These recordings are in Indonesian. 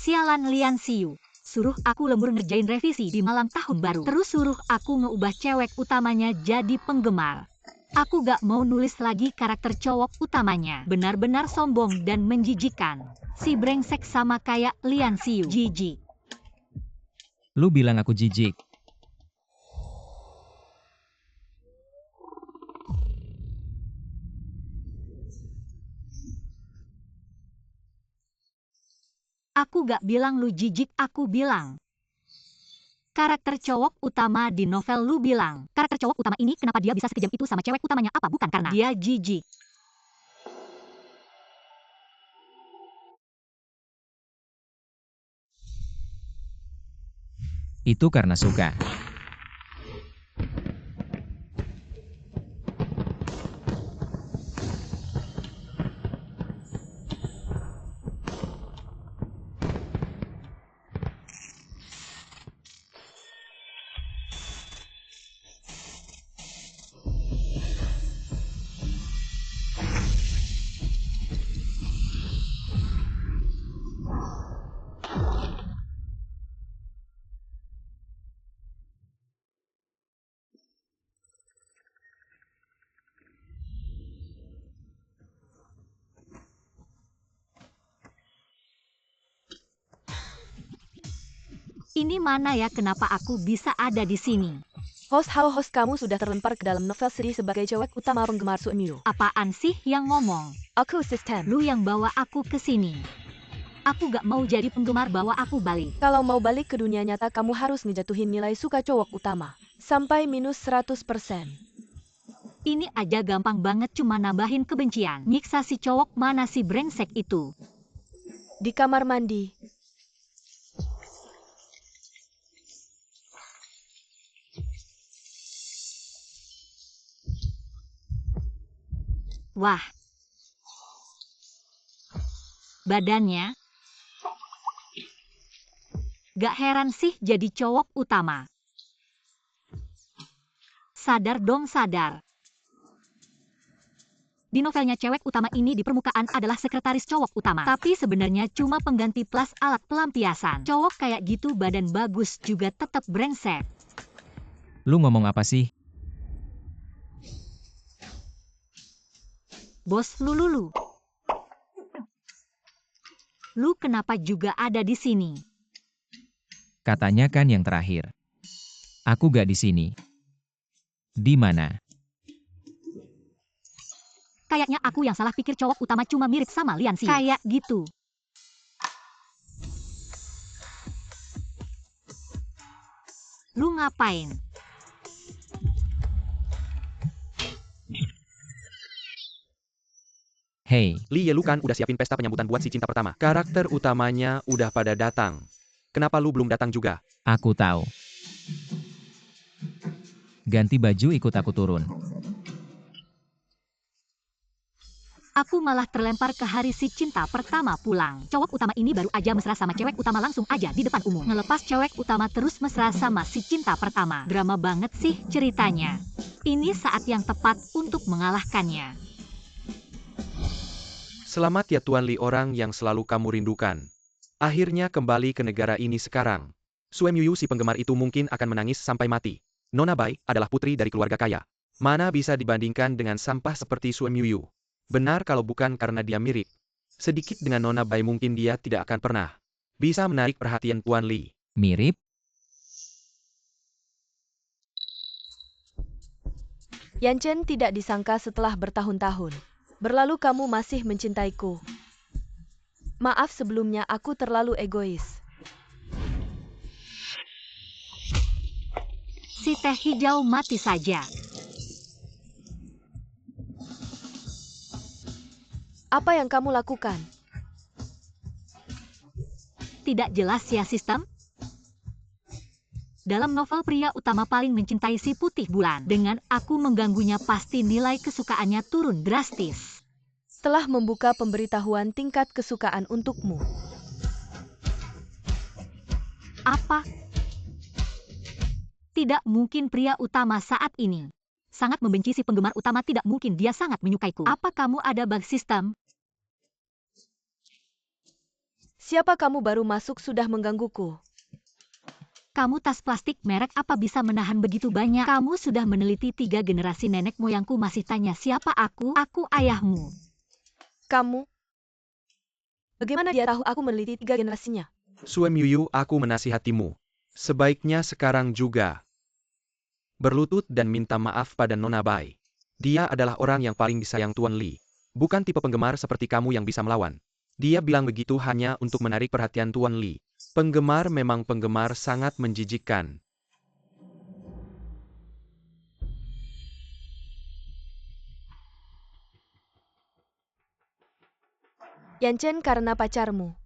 Sialan Lian Xiu. Suruh aku lembur ngerjain revisi di malam tahun baru. Terus suruh aku ngeubah cewek utamanya jadi penggemar. Aku gak mau nulis lagi karakter cowok utamanya. Benar-benar sombong dan menjijikan. Si brengsek sama kayak Lian Xiu. Jijik. Lu bilang aku jijik. Aku gak bilang lu jijik, aku bilang karakter cowok utama di novel. Lu bilang karakter cowok utama ini kenapa dia bisa sekejam itu sama cewek utamanya? Apa bukan karena dia jijik? Itu karena suka. Ini mana ya, kenapa aku bisa ada di sini? Host kamu sudah terlempar ke dalam novel seri sebagai cewek utama penggemar Suemyu. Apaan sih yang ngomong? Aku asisten. Lu yang bawa aku ke sini. Aku gak mau jadi penggemar, bawa aku balik. Kalau mau balik ke dunia nyata, kamu harus ngejatuhin nilai suka cowok utama sampai minus 100%. Ini aja gampang banget, cuma nambahin kebencian. Nyiksa si cowok mana si brengsek itu? Di kamar mandi. Wah. Badannya. Gak heran sih jadi cowok utama. Sadar dong, sadar. Di novelnya cewek utama ini di permukaan adalah sekretaris cowok utama. Tapi sebenarnya cuma pengganti plus alat pelampiasan. Cowok kayak gitu badan bagus juga tetap brengsek. Lu ngomong apa sih? Bos, lu. Lu kenapa juga ada di sini? Katanya kan yang terakhir. Aku gak di sini. Di mana? Kayaknya aku yang salah pikir cowok utama cuma mirip sama Lian Xiu. Kayak gitu. Lu ngapain? Hey, Li Ye, lu kan udah siapin pesta penyambutan buat si cinta pertama. Karakter utamanya udah pada datang. Kenapa lu belum datang juga? aku tahu. Ganti baju, ikut aku turun. Aku malah terlempar ke hari si cinta pertama pulang. Cowok utama ini baru aja mesra sama cewek utama langsung aja di depan umum. Ngelepas cewek utama terus mesra sama si cinta pertama. Drama banget sih ceritanya. Ini saat yang tepat untuk mengalahkannya. Selamat ya Tuan Li, orang yang selalu kamu rindukan. Akhirnya kembali ke negara ini sekarang. Suemyu si penggemar itu mungkin akan menangis sampai mati. Nona Bai adalah putri dari keluarga kaya. Mana bisa dibandingkan dengan sampah seperti Suemyu. Benar kalau bukan karena dia mirip sedikit dengan Nona Bai, mungkin dia tidak akan pernah bisa menarik perhatian Tuan Li. Mirip? Yanchen tidak disangka setelah bertahun-tahun berlalu kamu masih mencintaiku. Maaf sebelumnya, aku terlalu egois. Si teh hijau mati saja. Apa yang kamu lakukan? Tidak jelas ya sistem? Dalam novel pria utama paling mencintai si putih bulan. Dengan aku mengganggunya pasti nilai kesukaannya turun drastis. Telah membuka pemberitahuan tingkat kesukaan untukmu. Apa? Tidak mungkin pria utama saat ini sangat membenci si penggemar utama, tidak mungkin dia sangat menyukaiku. Apa kamu ada bug sistem? Siapa kamu baru masuk sudah menggangguku? Kamu tas plastik merek apa bisa menahan begitu banyak? Kamu sudah meneliti 3 generasi nenek moyangku masih tanya siapa aku? Aku ayahmu. Kamu? Bagaimana dia tahu aku meneliti 3 generasinya? Suem Yuyu, aku menasihatimu. Sebaiknya sekarang juga berlutut dan minta maaf pada Nona Bai. Dia adalah orang yang paling disayang Tuan Li. Bukan tipe penggemar seperti kamu yang bisa melawan. Dia bilang begitu hanya untuk menarik perhatian Tuan Li. Penggemar memang penggemar sangat menjijikkan. Yanchen karena pacarmu.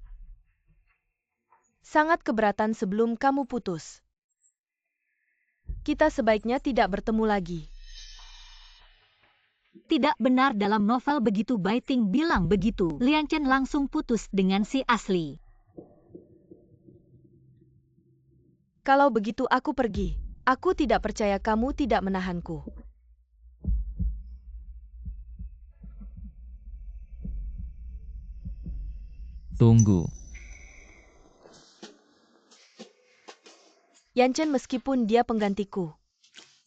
Sangat keberatan sebelum kamu putus. Kita sebaiknya tidak bertemu lagi. Tidak benar dalam novel begitu Baiting bilang begitu. Lian Chen langsung putus dengan si asli. Kalau begitu aku pergi. Aku tidak percaya kamu tidak menahanku. Tunggu. Yanchen meskipun dia penggantiku.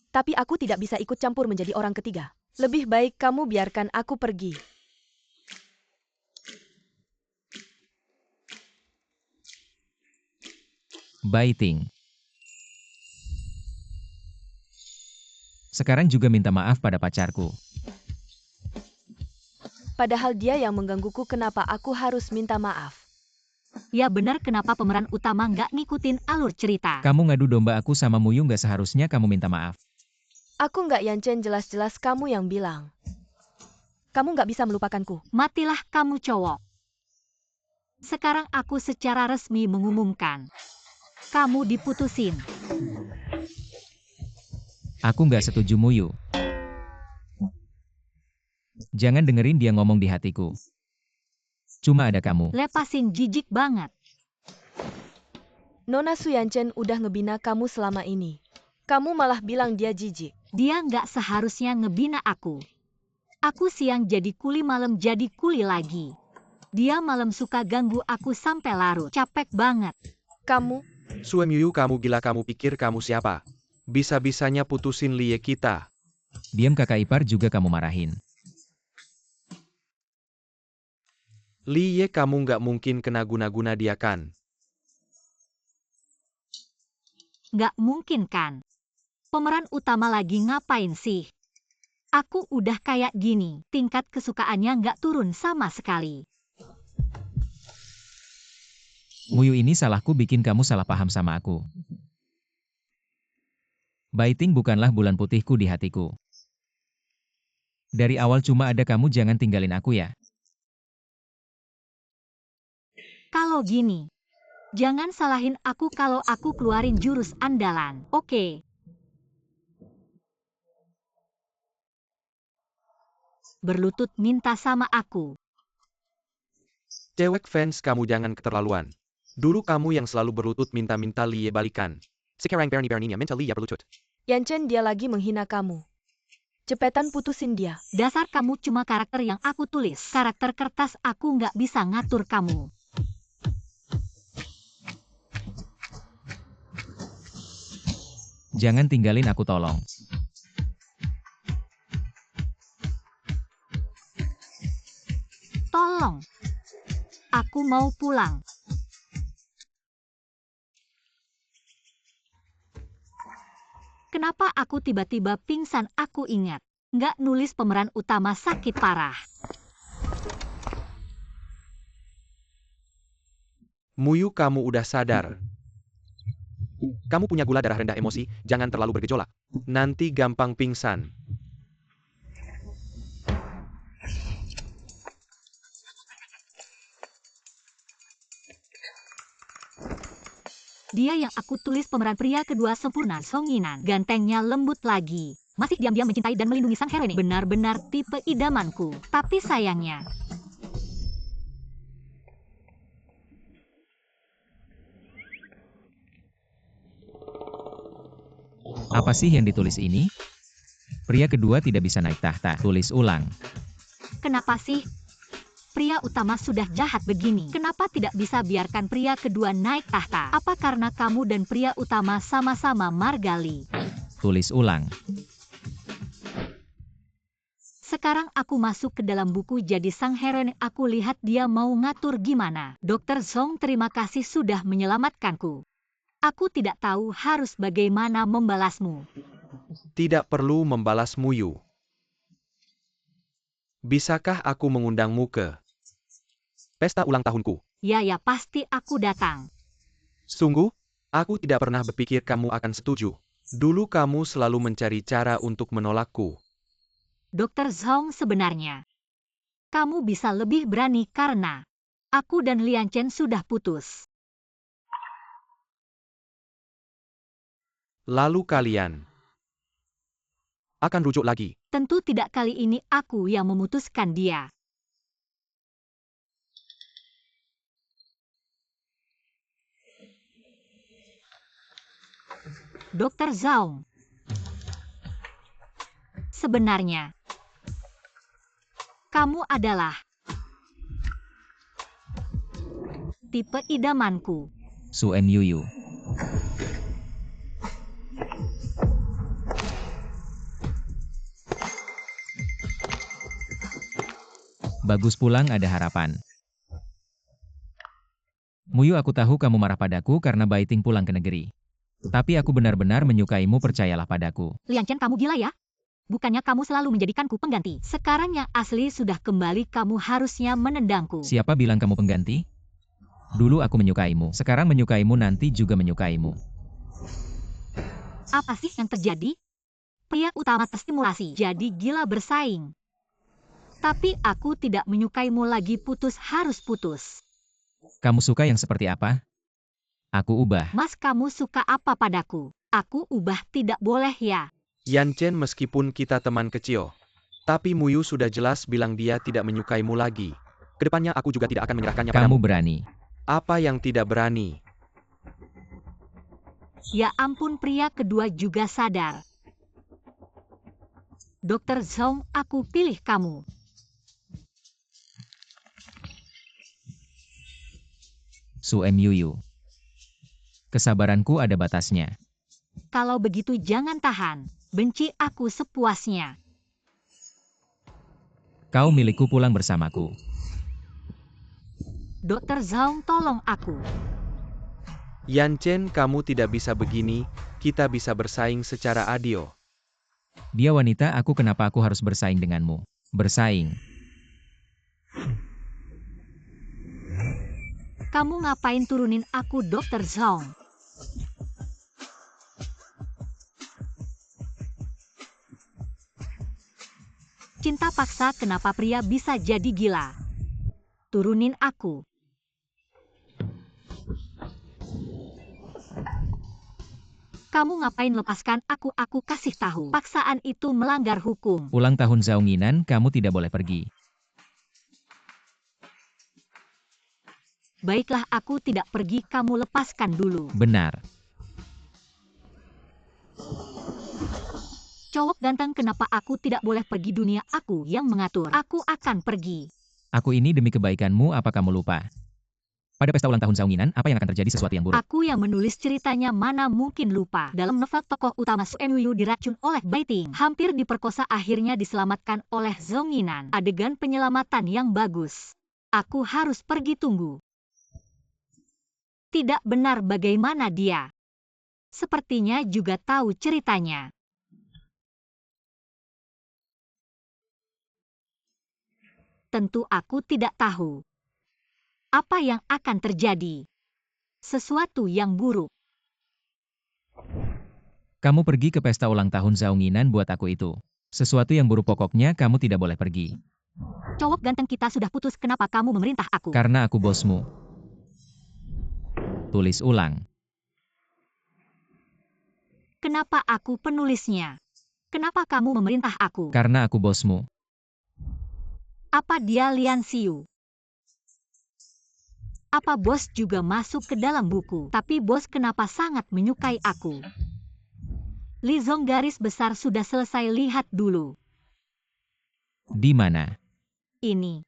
Tapi aku tidak bisa ikut campur menjadi orang ketiga. Lebih baik kamu biarkan aku pergi. Baiting. Sekarang juga minta maaf pada pacarku. Padahal dia yang menggangguku, kenapa aku harus minta maaf? Ya benar, kenapa pemeran utama nggak ngikutin alur cerita? Kamu ngadu domba aku sama Muyu, nggak seharusnya kamu minta maaf. Aku nggak Yanchen, jelas-jelas kamu yang bilang. Kamu nggak bisa melupakanku. Matilah kamu cowok. Sekarang aku secara resmi mengumumkan. Kamu diputusin. Aku nggak setuju Muyu. Jangan dengerin dia ngomong di hatiku. Cuma ada kamu. Lepasin, jijik banget. Nona Su, Yanchen udah ngebina kamu selama ini. Kamu malah bilang dia jijik. Dia nggak seharusnya ngebina aku. Aku siang jadi kuli, malam jadi kuli lagi. Dia malam suka ganggu aku sampai larut. Capek banget. Kamu? Suem Yuyu, kamu gila, kamu pikir kamu siapa? Bisa-bisanya putusin Lie kita. Diam, kakak ipar juga kamu marahin. Lie, kamu nggak mungkin kena guna-guna dia kan? Nggak mungkin kan? Pemeran utama lagi ngapain sih? Aku udah kayak gini, tingkat kesukaannya nggak turun sama sekali. Muyu, ini salahku bikin kamu salah paham sama aku. Baiting bukanlah bulan putihku di hatiku. Dari awal cuma ada kamu, jangan tinggalin aku ya. Kalau gini, jangan salahin aku kalau aku keluarin jurus andalan, oke? Berlutut minta sama aku. Cewek fans kamu jangan keterlaluan. Dulu kamu yang selalu berlutut minta-minta Lie balikan. Sekarang berani-beraninya minta Lie berlutut. Yanchen, dia lagi menghina kamu. Cepetan putusin dia. Dasar kamu cuma karakter yang aku tulis. Karakter kertas, aku nggak bisa ngatur kamu. Jangan tinggalin aku, tolong. Tolong. Aku mau pulang. Kenapa aku tiba-tiba pingsan? Aku ingat. Nggak nulis pemeran utama sakit parah. Muyu, kamu udah sadar. Kamu punya gula darah rendah emosi, jangan terlalu bergejolak. Nanti gampang pingsan. Dia yang aku tulis pemeran pria kedua sempurna, Songinan. Gantengnya lembut lagi. Masih diam-diam mencintai dan melindungi sang heroine. Benar-benar tipe idamanku. Tapi sayangnya, Apa sih yang ditulis ini? Pria kedua tidak bisa naik tahta. Tulis ulang. kenapa sih? Pria utama sudah jahat begini. Kenapa tidak bisa biarkan pria kedua naik tahta? Apa karena kamu dan pria utama sama-sama margali? Tulis ulang. Sekarang aku masuk ke dalam buku jadi sang heroin. Aku lihat dia mau ngatur gimana. Dr. Zhong, terima kasih sudah menyelamatkanku. Aku tidak tahu harus bagaimana membalasmu. Tidak perlu membalas Muyu. Bisakah aku mengundangmu ke pesta ulang tahunku? Ya, pasti aku datang. Sungguh, aku tidak pernah berpikir kamu akan setuju. Dulu kamu selalu mencari cara untuk menolakku. Dr. Zhong, sebenarnya kamu bisa lebih berani karena aku dan Lian Chen sudah putus. Lalu kalian akan rujuk lagi. Tentu tidak, kali ini aku yang memutuskan dia. Dr. Zhong, sebenarnya kamu adalah tipe idamanku. Su Myuyu. Bagus, pulang ada harapan. Muyu, aku tahu kamu marah padaku karena Baiting pulang ke negeri. Tapi aku benar-benar menyukaimu, percayalah padaku. Lian Chen, kamu gila ya? Bukannya kamu selalu menjadikanku pengganti. Sekarang yang asli sudah kembali, kamu harusnya menendangku. Siapa bilang kamu pengganti? Dulu aku menyukaimu, sekarang menyukaimu, nanti juga menyukaimu. Apa sih yang terjadi? Pria utama terstimulasi, jadi gila bersaing. Tapi aku tidak menyukaimu lagi, putus harus putus. Kamu suka yang seperti apa? Aku ubah. Mas, kamu suka apa padaku? Aku ubah tidak boleh ya? Yan Chen, meskipun kita teman kecil, tapi Muyu sudah jelas bilang dia tidak menyukaimu lagi. Kedepannya aku juga tidak akan menyerahkannya Kamu padamu. berani. Apa yang tidak berani? Ya ampun, pria kedua juga sadar. Dr. Zhong, aku pilih kamu. Su Myuyu. Kesabaranku ada batasnya. Kalau begitu jangan tahan. Benci aku sepuasnya. Kau milikku, pulang bersamaku. Dr. Zhong, tolong aku. Yan Chen, kamu tidak bisa begini, kita bisa bersaing secara adil. Dia wanita, kenapa aku harus bersaing denganmu? Bersaing. Kamu ngapain turunin aku, Dr. Zhong? Cinta paksa, kenapa pria bisa jadi gila? Turunin aku. Kamu ngapain lepaskan aku? Aku kasih tahu. Paksaan itu melanggar hukum. Ulang tahun Zaunginan, kamu tidak boleh pergi. Baiklah, aku tidak pergi, kamu lepaskan dulu. Benar. Cowok ganteng, kenapa aku tidak boleh pergi? Dunia aku yang mengatur. Aku akan pergi. Aku ini demi kebaikanmu, apa kamu lupa? Pada pesta ulang tahun Zaunginan, apa yang akan terjadi? Sesuatu yang buruk. Aku yang menulis ceritanya, mana mungkin lupa. Dalam novel, tokoh utama Su Myuyu diracun oleh Baiting. Hampir diperkosa, akhirnya diselamatkan oleh Zaunginan. Adegan penyelamatan yang bagus. Aku harus pergi, tunggu. Tidak benar, bagaimana dia? Sepertinya juga tahu ceritanya. Tentu aku tidak tahu. Apa yang akan terjadi? Sesuatu yang buruk. Kamu pergi ke pesta ulang tahun Zaunginan buat aku itu. Sesuatu yang buruk, pokoknya kamu tidak boleh pergi. Cowok ganteng, kita sudah putus, kenapa kamu memerintah aku? Karena aku bosmu. Tulis ulang. Kenapa aku penulisnya? Kenapa kamu memerintah aku? Karena aku bosmu. Apa dia Lian Xiu? Apa bos juga masuk ke dalam buku? Tapi bos kenapa sangat menyukai aku? Li Zong, garis besar sudah selesai, lihat dulu. Di mana? Ini.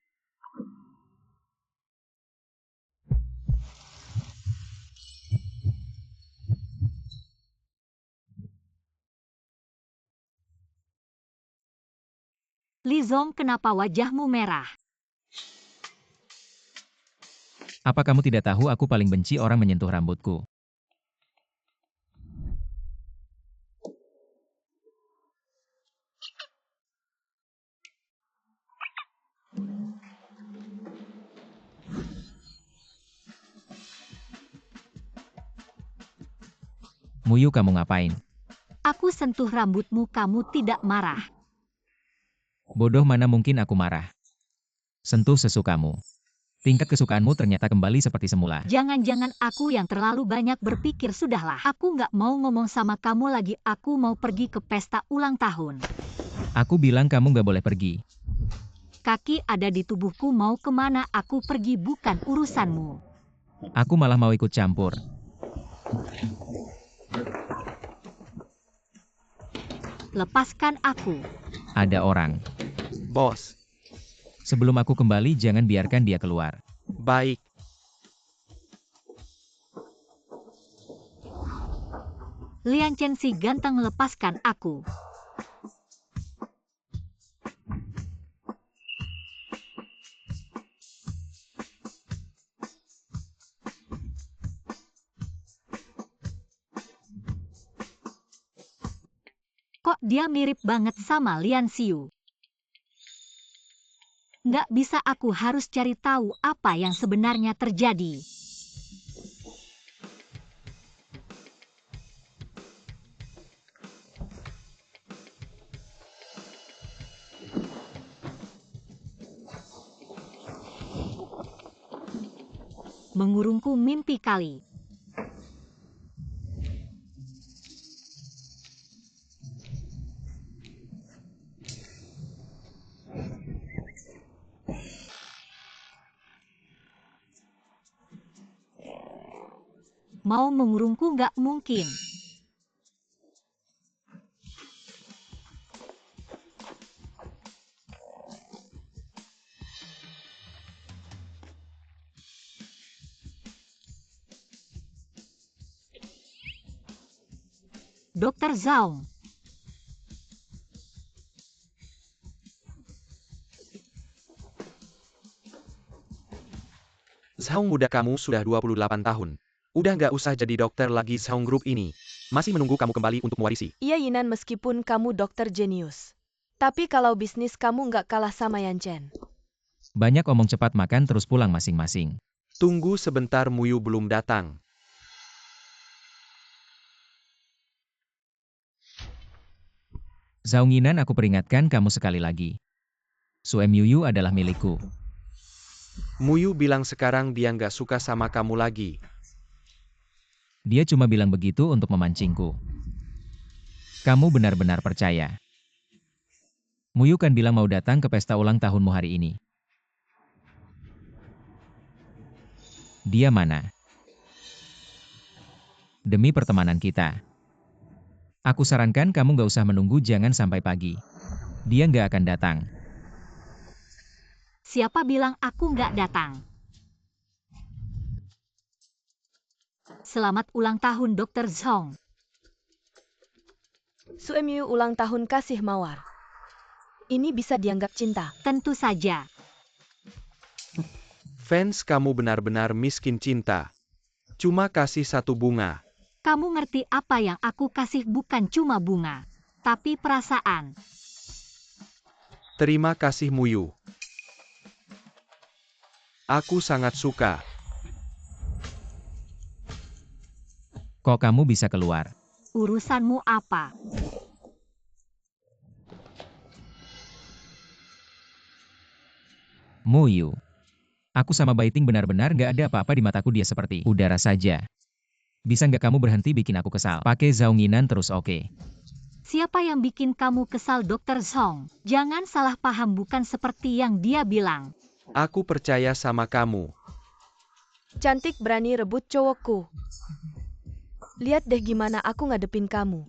Li Zong, kenapa wajahmu merah? Apa kamu tidak tahu aku paling benci orang menyentuh rambutku? Muyu, kamu ngapain? Aku sentuh rambutmu, kamu tidak marah. Bodoh, mana mungkin aku marah. Sentuh sesukamu. Tingkat kesukaanmu ternyata kembali seperti semula. Jangan-jangan aku yang terlalu banyak berpikir. Sudahlah, aku nggak mau ngomong sama kamu lagi. Aku mau pergi ke pesta ulang tahun. Aku bilang kamu nggak boleh pergi. Kaki ada di tubuhku, mau kemana aku pergi bukan urusanmu. Aku malah mau ikut campur. Lepaskan aku. Ada orang. Bos. Sebelum aku kembali, jangan biarkan dia keluar. Baik. Lian Chen si ganteng, lepaskan aku. Kok dia mirip banget sama Lian Xiu? Nggak bisa, aku harus cari tahu apa yang sebenarnya terjadi. Mengurungku mimpi kali. Mau mengurungku nggak mungkin. Dr. Zhao. Zhao, muda kamu sudah 28 tahun. Udah nggak usah jadi dokter lagi. Zhao Group ini masih menunggu kamu kembali untuk mewarisi. Iya Yinan, meskipun kamu dokter jenius. Tapi kalau bisnis kamu nggak kalah sama Yan Chen. Banyak omong cepat, makan terus pulang masing-masing. Tunggu sebentar, Muyu belum datang. Zhao Yinan, aku peringatkan kamu sekali lagi. Sue Miuyu adalah milikku. Muyu bilang sekarang dia nggak suka sama kamu lagi. Dia cuma bilang begitu untuk memancingku. Kamu benar-benar percaya? Muyu kan bilang mau datang ke pesta ulang tahunmu hari ini. Dia mana? Demi pertemanan kita. Aku sarankan kamu nggak usah menunggu, jangan sampai pagi. Dia nggak akan datang. Siapa bilang aku nggak datang? Selamat ulang tahun, Dr. Zhong. Suemyu ulang tahun kasih mawar. Ini bisa dianggap cinta. Tentu saja. Fans kamu benar-benar miskin cinta. Cuma kasih satu bunga. Kamu ngerti apa yang aku kasih? Bukan cuma bunga, tapi perasaan. Terima kasih Muyu. Aku sangat suka. Kok kamu bisa keluar? Urusanmu apa? Muyu. Aku sama Baiting benar-benar nggak ada apa-apa di mataku, dia seperti udara saja. Bisa nggak kamu berhenti bikin aku kesal? Pakai Zhao Yinan terus, oke? Siapa yang bikin kamu kesal, Dr. Zhong? Jangan salah paham, bukan seperti yang dia bilang. Aku percaya sama kamu. Cantik berani rebut cowokku. Lihat deh gimana aku ngadepin kamu.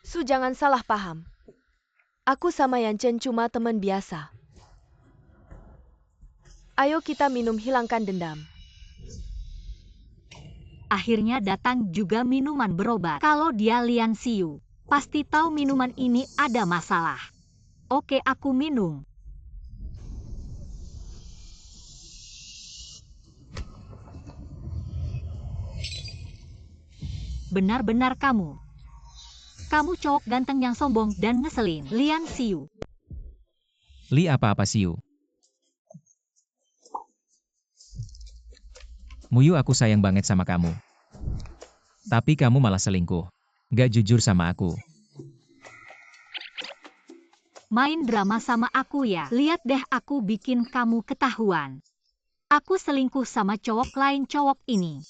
Su, jangan salah paham. Aku sama Yan Chen cuma teman biasa. Ayo kita minum hilangkan dendam. Akhirnya datang juga minuman berobat. Kalau dia Lian Xiu, pasti tahu minuman ini ada masalah. Oke, aku minum. Benar-benar kamu. Kamu cowok ganteng yang sombong dan ngeselin. Lian Xiu. Li apa-apa Siu. Muyu, aku sayang banget sama kamu. Tapi kamu malah selingkuh. Gak jujur sama aku. Main drama sama aku ya. Lihat deh, aku bikin kamu ketahuan. Aku selingkuh sama cowok lain. Cowok ini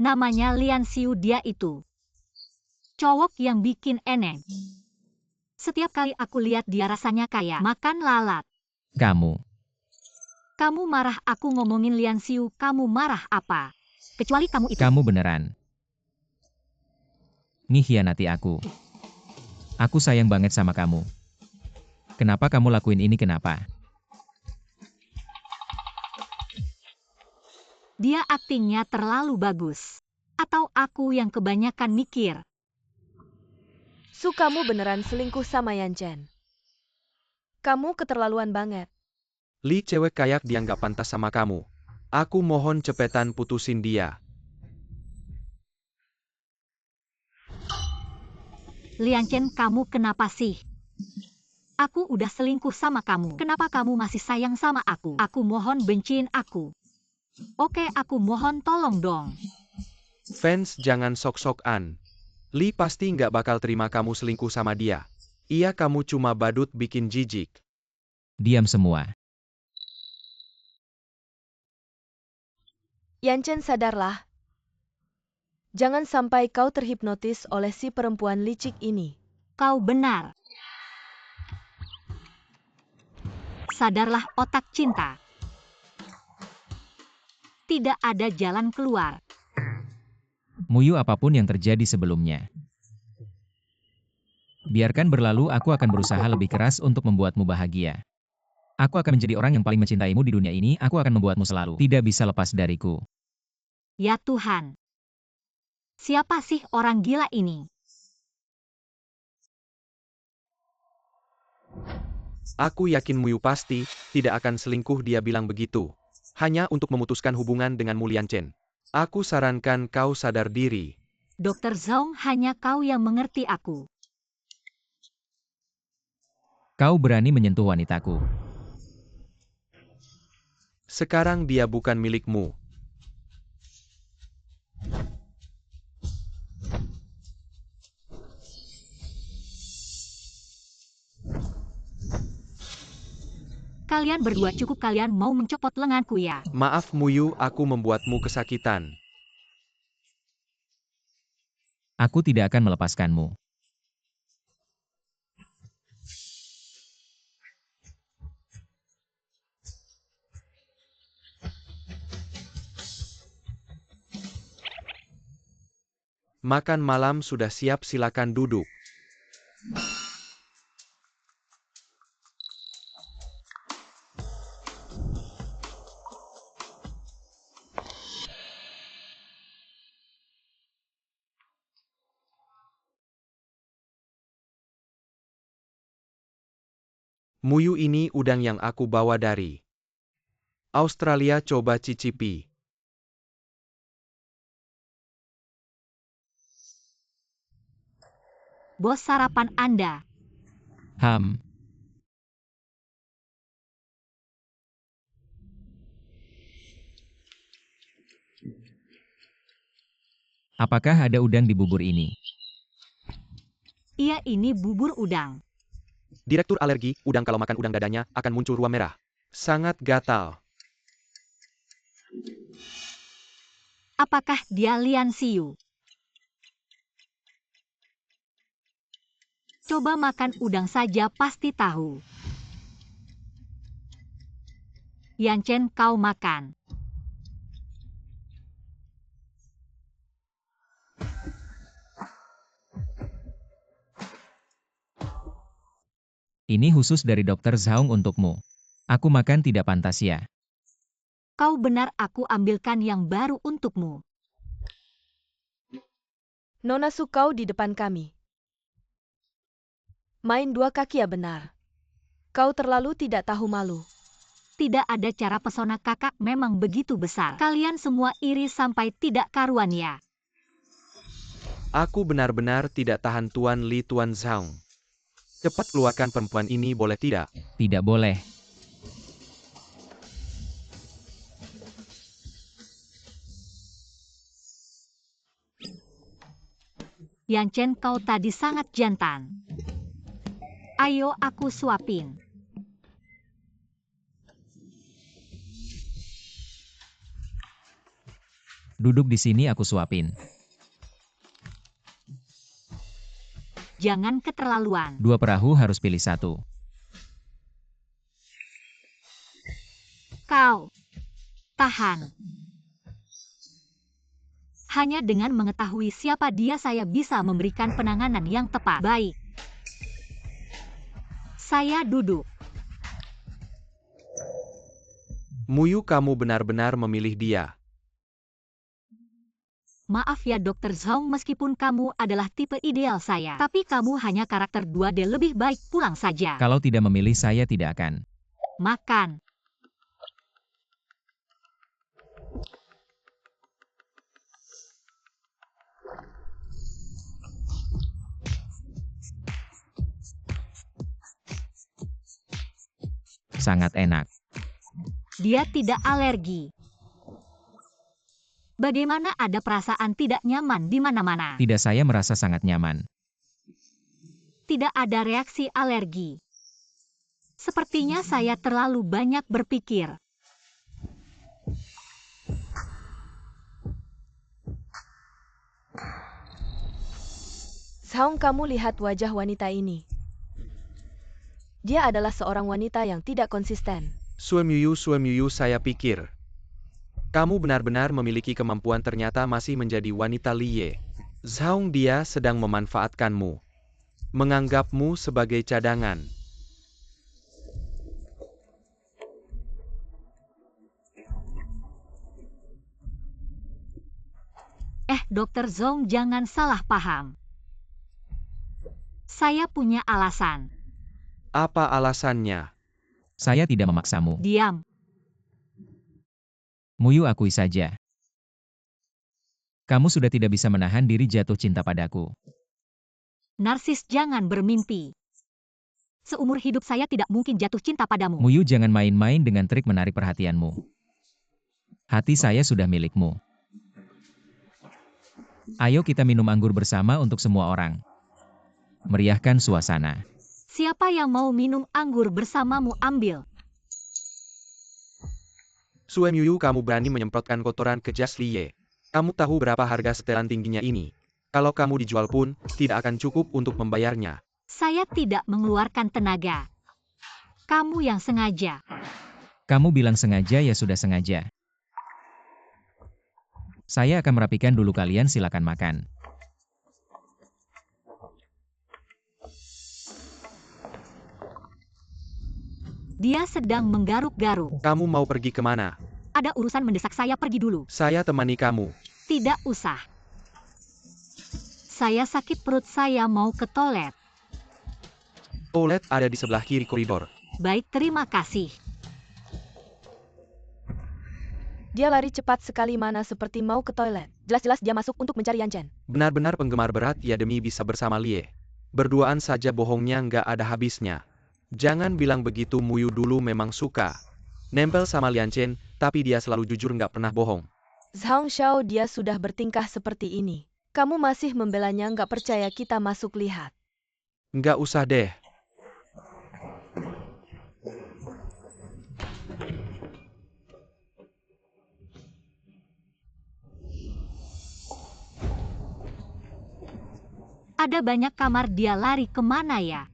namanya Lian Xiu, dia itu cowok yang bikin eneng. Setiap kali aku lihat dia rasanya kayak makan lalat. Kamu marah aku ngomongin Lian Xiu, kamu marah apa? Kecuali kamu itu. Kamu beneran ngikhianati aku. Aku sayang banget sama kamu. Kenapa kamu lakuin ini, kenapa? Dia aktingnya terlalu bagus. Atau aku yang kebanyakan mikir? Su, kamu beneran selingkuh sama Yan Chen. Kamu keterlaluan banget. Li, cewek kayak dia nggak pantas sama kamu. Aku mohon cepetan putusin dia. Lian Chen, kamu kenapa sih? Aku udah selingkuh sama kamu. Kenapa kamu masih sayang sama aku? Aku mohon benciin aku. Oke, aku mohon tolong dong. Fans jangan sok-sokan. Li pasti nggak bakal terima kamu selingkuh sama dia. Iya, kamu cuma badut bikin jijik. Diam semua. Yan Chen, sadarlah. Jangan sampai kau terhipnotis oleh si perempuan licik ini. Kau benar. Sadarlah, otak cinta. Tidak ada jalan keluar. Muyu, apapun yang terjadi sebelumnya, biarkan berlalu. Aku akan berusaha lebih keras untuk membuatmu bahagia. Aku akan menjadi orang yang paling mencintaimu di dunia ini. Aku akan membuatmu selalu tidak bisa lepas dariku. Ya Tuhan. Siapa sih orang gila ini? Aku yakin Muyu pasti tidak akan selingkuh, dia bilang begitu. Hanya untuk memutuskan hubungan dengan Lian Chen. Aku sarankan kau sadar diri. Dr. Zhong, hanya kau yang mengerti aku. Kau berani menyentuh wanitaku. Sekarang dia bukan milikmu. Kalian berdua cukup, kalian mau mencopot lenganku ya? Maaf Muyu, aku membuatmu kesakitan. Aku tidak akan melepaskanmu. Makan malam sudah siap, silakan duduk. Muyu, ini udang yang aku bawa dari Australia, coba cicipi. Bos, sarapan Anda. Apakah ada udang di bubur ini? Iya, ini bubur udang. Direktur alergi, udang kalau makan udang dadanya akan muncul ruam merah. Sangat gatal. Apakah dia Lian Xiu? Coba makan udang saja pasti tahu. Yan Chen, kau makan. Ini khusus dari Dr. Zhong untukmu. Aku makan tidak pantas ya. Kau benar, aku ambilkan yang baru untukmu. Nona Su, kau di depan kami. Main dua kaki ya benar. Kau terlalu tidak tahu malu. Tidak ada cara, pesona kakak memang begitu besar. Kalian semua iri sampai tidak karuan ya. Aku benar-benar tidak tahan Tuan Li, Tuan Zhang. Cepat keluarkan perempuan ini, boleh tidak? Tidak boleh. Yan Chen, kau tadi sangat jantan. Ayo aku suapin. Duduk di sini aku suapin. Jangan keterlaluan. 2 perahu harus pilih 1. Kau. Tahan. Hanya dengan mengetahui siapa dia saya bisa memberikan penanganan yang tepat. Baik. Saya duduk. Muyu, kamu benar-benar memilih dia. Maaf ya Dr. Zhong, meskipun kamu adalah tipe ideal saya. Tapi kamu hanya karakter 2D, lebih baik pulang saja. Kalau tidak memilih saya tidak akan. Makan. Sangat enak. Dia tidak alergi. Bagaimana ada perasaan tidak nyaman di mana-mana? Tidak, saya merasa sangat nyaman. Tidak ada reaksi alergi. Sepertinya saya terlalu banyak berpikir. Zhang, kamu lihat wajah wanita ini. Dia adalah seorang wanita yang tidak konsisten. Sue Miyu, saya pikir kamu benar-benar memiliki kemampuan, ternyata masih menjadi wanita Liye. Zhang, dia sedang memanfaatkanmu. Menganggapmu sebagai cadangan. Dr. Zhong, jangan salah paham. Saya punya alasan. Apa alasannya? Saya tidak memaksamu. Diam. Muyu, akui saja. Kamu sudah tidak bisa menahan diri jatuh cinta padaku. Narsis, jangan bermimpi. Seumur hidup saya tidak mungkin jatuh cinta padamu. Muyu, jangan main-main dengan trik menarik perhatianmu. Hati saya sudah milikmu. Ayo kita minum anggur bersama untuk semua orang. Meriahkan suasana. Siapa yang mau minum anggur bersamamu, ambil. Sue Miyu, kamu berani menyemprotkan kotoran ke jas Liye. Kamu tahu berapa harga setelan tingginya ini? Kalau kamu dijual pun, tidak akan cukup untuk membayarnya. Saya tidak mengeluarkan tenaga. Kamu yang sengaja. Kamu bilang sengaja, ya sudah sengaja. Saya akan merapikan dulu, kalian silakan makan. Dia sedang menggaruk-garuk. Kamu mau pergi kemana? Ada urusan mendesak, saya pergi dulu. Saya temani kamu. Tidak usah. Saya sakit perut, saya mau ke toilet. Toilet ada di sebelah kiri koridor. Baik, terima kasih. Dia lari cepat sekali, mana seperti mau ke toilet. Jelas-jelas dia masuk untuk mencari Yan Chen. Benar-benar penggemar berat ya, demi bisa bersama Liye. Berduaan saja bohongnya nggak ada habisnya. Jangan bilang begitu, Muyu dulu memang suka nempel sama Yan Chen, tapi dia selalu jujur, nggak pernah bohong. Zhang Xiao, dia sudah bertingkah seperti ini. Kamu masih membelanya, nggak percaya, kita masuk lihat. Nggak usah deh. Ada banyak kamar, dia lari kemana ya?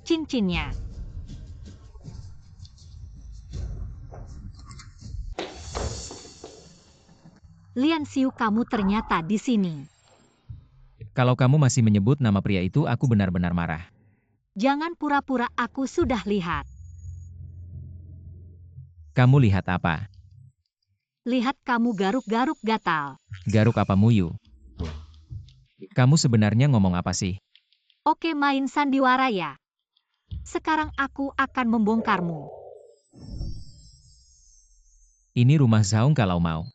Cincinnya. Lian Xiu, kamu ternyata di sini. Kalau kamu masih menyebut nama pria itu, aku benar-benar marah. Jangan pura-pura, aku sudah lihat. Kamu lihat apa? Lihat kamu garuk-garuk gatal. Garuk apa, Muyu? Kamu sebenarnya ngomong apa sih? Oke, main sandiwara ya. Sekarang aku akan membongkarmu. Ini rumah Zaong kalau mau.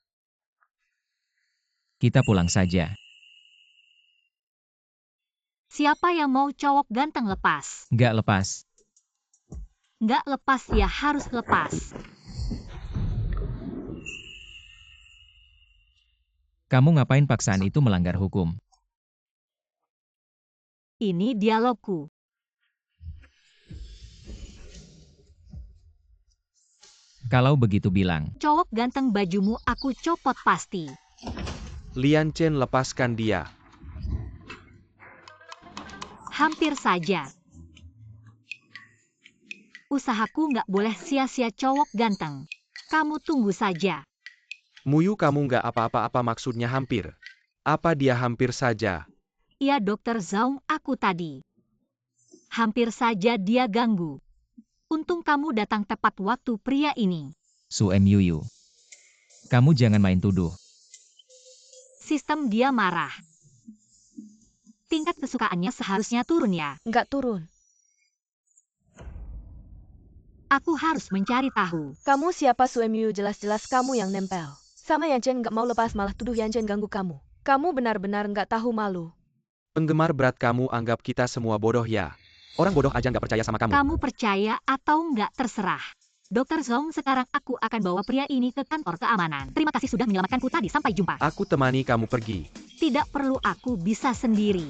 Kita pulang saja. Siapa yang mau cowok ganteng lepas? Nggak lepas. Nggak lepas ya harus lepas. Kamu ngapain paksaan itu melanggar hukum? Ini dialogku. Kalau begitu bilang. Cowok ganteng, bajumu aku copot pasti. Lian Chen, lepaskan dia. Hampir saja. Usahaku nggak boleh sia-sia, cowok ganteng. Kamu tunggu saja. Muyu, kamu nggak apa-apa, maksudnya hampir. Apa dia hampir saja? Iya, Dokter Zaong, aku tadi. Hampir saja dia ganggu. Untung kamu datang tepat waktu, pria ini. Su Yuyu. Kamu jangan main tuduh. Sistem dia marah. Tingkat kesukaannya seharusnya turun ya. Nggak turun. Aku harus mencari tahu. Kamu siapa, Suemyu? Jelas-jelas kamu yang nempel. Sama Yan Chen nggak mau lepas, malah tuduh Yan Chen ganggu kamu. Kamu benar-benar nggak tahu malu. Penggemar berat kamu anggap kita semua bodoh ya? Orang bodoh aja nggak percaya sama kamu. Kamu percaya atau nggak terserah. Dokter Zhong, sekarang aku akan bawa pria ini ke kantor keamanan. Terima kasih sudah menyelamatkanku tadi, sampai jumpa. Aku temani kamu pergi. Tidak perlu, aku bisa sendiri.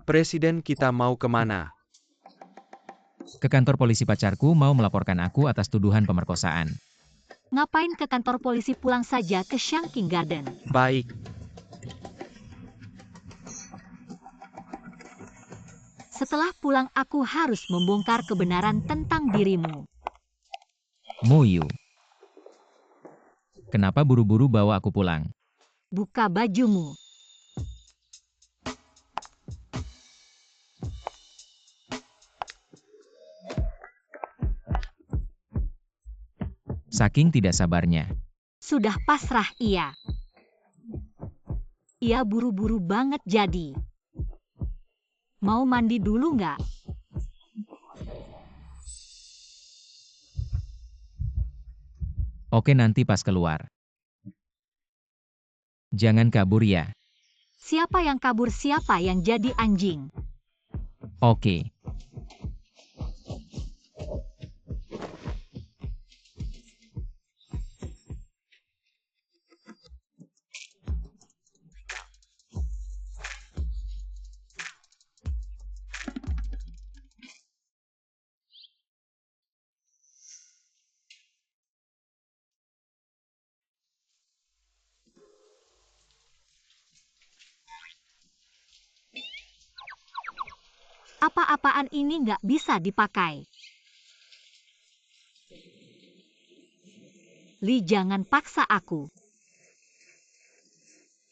Presiden, kita mau kemana? Ke kantor polisi, pacarku mau melaporkan aku atas tuduhan pemerkosaan. Ngapain ke kantor polisi, pulang saja ke Shanking Garden. Baik. Setelah pulang aku harus membongkar kebenaran tentang dirimu. Muyu. Kenapa buru-buru bawa aku pulang? Buka bajumu. Saking tidak sabarnya. Sudah pasrah ia. Ia buru-buru banget jadi. Mau mandi dulu nggak? Oke, nanti pas keluar. Jangan kabur ya. Siapa yang kabur, siapa yang jadi anjing? Oke. Apa-apaan ini nggak bisa dipakai. Li, jangan paksa aku.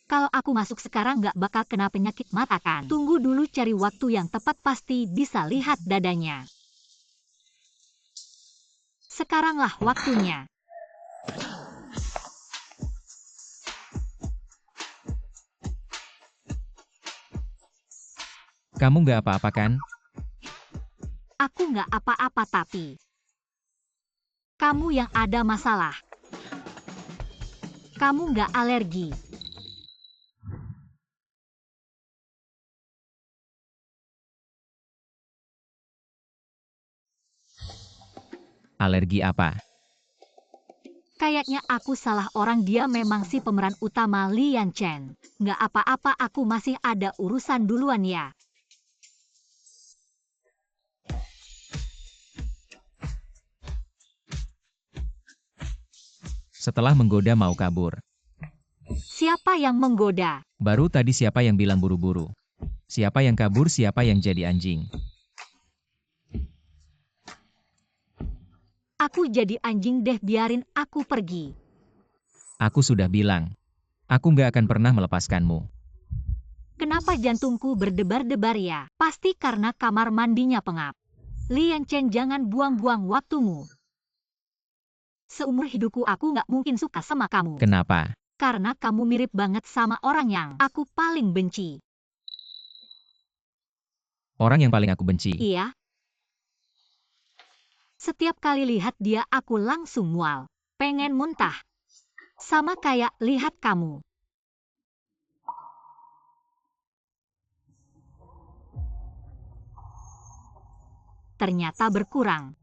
Kalau aku masuk sekarang nggak bakal kena penyakit mata kan? Tunggu dulu, cari waktu yang tepat, pasti bisa lihat dadanya. Sekaranglah waktunya. Kamu nggak apa-apa kan? Aku nggak apa-apa, tapi kamu yang ada masalah. Kamu nggak alergi. Alergi apa? Kayaknya aku salah orang, dia memang si pemeran utama Lian Chen. Nggak apa-apa, aku masih ada urusan duluan ya. Setelah menggoda mau kabur. Siapa yang menggoda? Baru tadi siapa yang bilang buru-buru? Siapa yang kabur, siapa yang jadi anjing? Aku jadi anjing deh, biarin aku pergi. Aku sudah bilang. Aku nggak akan pernah melepaskanmu. Kenapa jantungku berdebar-debar ya? Pasti karena kamar mandinya pengap. Lian Chen, jangan buang-buang waktumu. Seumur hidupku aku nggak mungkin suka sama kamu. Kenapa? Karena kamu mirip banget sama orang yang aku paling benci. Orang yang paling aku benci. Iya. Setiap kali lihat dia aku langsung mual. Pengen muntah. Sama kayak lihat kamu. Ternyata berkurang.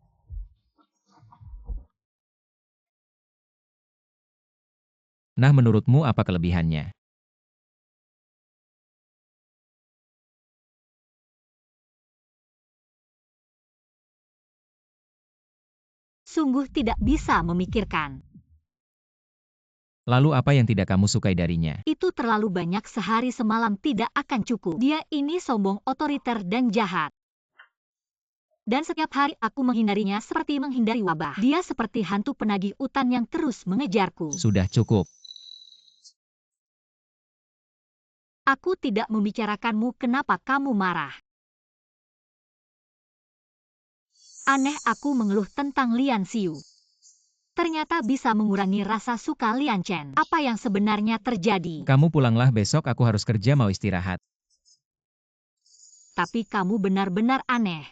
Nah, menurutmu apa kelebihannya? Sungguh tidak bisa memikirkan. Lalu apa yang tidak kamu sukai darinya? Itu terlalu banyak, sehari semalam tidak akan cukup. Dia ini sombong, otoriter, dan jahat. Dan setiap hari aku menghindarinya seperti menghindari wabah. Dia seperti hantu penagih utang yang terus mengejarku. Sudah cukup. Aku tidak membicarakanmu, kenapa kamu marah? Aneh, aku mengeluh tentang Lian Xiu. Ternyata bisa mengurangi rasa suka Lian Chen. Apa yang sebenarnya terjadi? Kamu pulanglah besok, aku harus kerja, mau istirahat. Tapi kamu benar-benar aneh.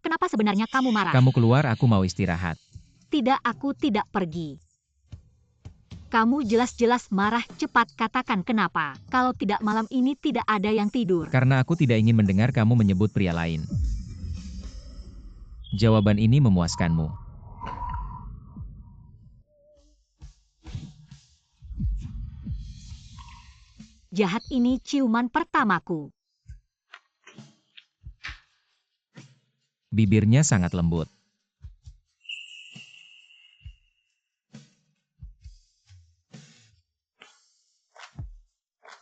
Kenapa sebenarnya kamu marah? Kamu keluar, aku mau istirahat. Tidak, aku tidak pergi. Kamu jelas-jelas marah, cepat katakan kenapa. Kalau tidak, malam ini tidak ada yang tidur. Karena aku tidak ingin mendengar kamu menyebut pria lain. Jawaban ini memuaskanmu. Jahat, ini ciuman pertamaku. Bibirnya sangat lembut.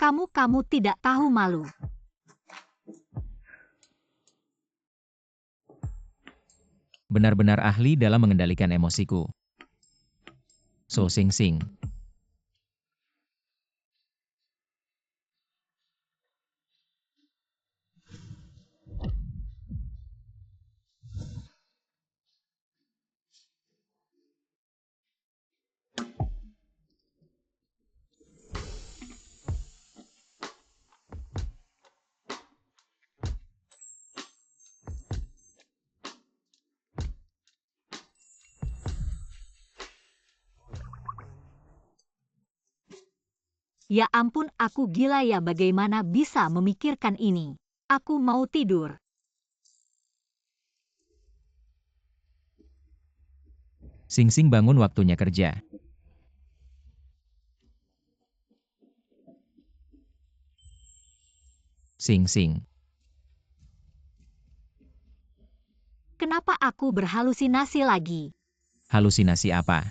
Kamu tidak tahu malu. Benar-benar ahli dalam mengendalikan emosiku. So Sing Sing. Ya ampun, aku gila ya, bagaimana bisa memikirkan ini? Aku mau tidur. Sing Sing, bangun, waktunya kerja. Sing Sing. Kenapa aku berhalusinasi lagi? Halusinasi apa?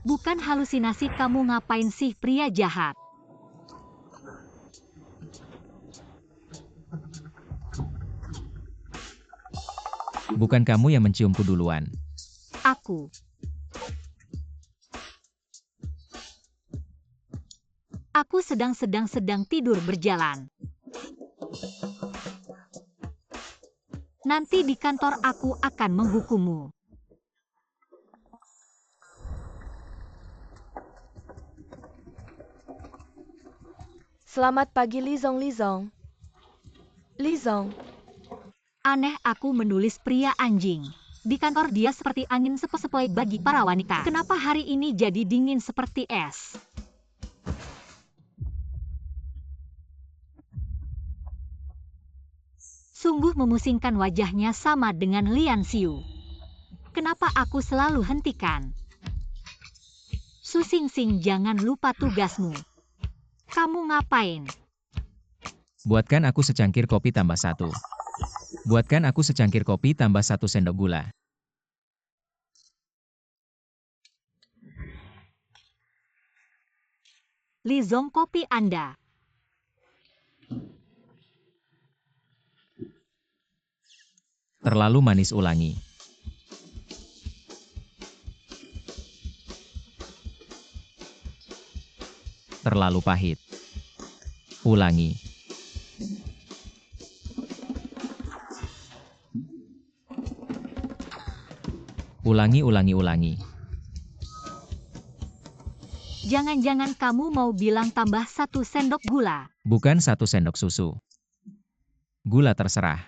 Bukan halusinasi, kamu ngapain sih, pria jahat? Bukan kamu yang menciumku duluan. Aku. Aku sedang tidur berjalan. Nanti di kantor aku akan menghukummu. Selamat pagi, Li Zong. Li Zong. Aneh, aku menulis pria anjing. Di kantor dia seperti angin sepoi-sepoi bagi para wanita. Kenapa hari ini jadi dingin seperti es? Sungguh memusingkan wajahnya sama dengan Lian Xiu. Kenapa aku selalu hentikan? Su Xingxing, jangan lupa tugasmu. Kamu ngapain? Buatkan aku secangkir kopi tambah 1. Buatkan aku secangkir kopi tambah 1 sendok gula. Li Zong, kopi Anda. Terlalu manis, ulangi. Terlalu pahit. Ulangi. Ulangi. Jangan-jangan kamu mau bilang tambah 1 sendok gula? Bukan 1 sendok susu. Gula terserah.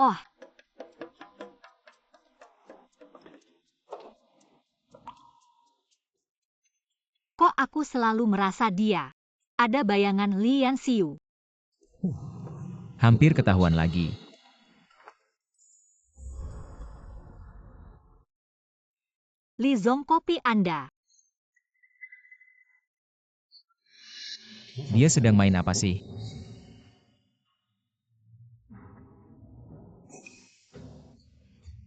Oh. Kok aku selalu merasa dia? Ada bayangan Lian Xiu. Hampir ketahuan lagi. Li Zong, kopi Anda. Dia sedang main apa sih?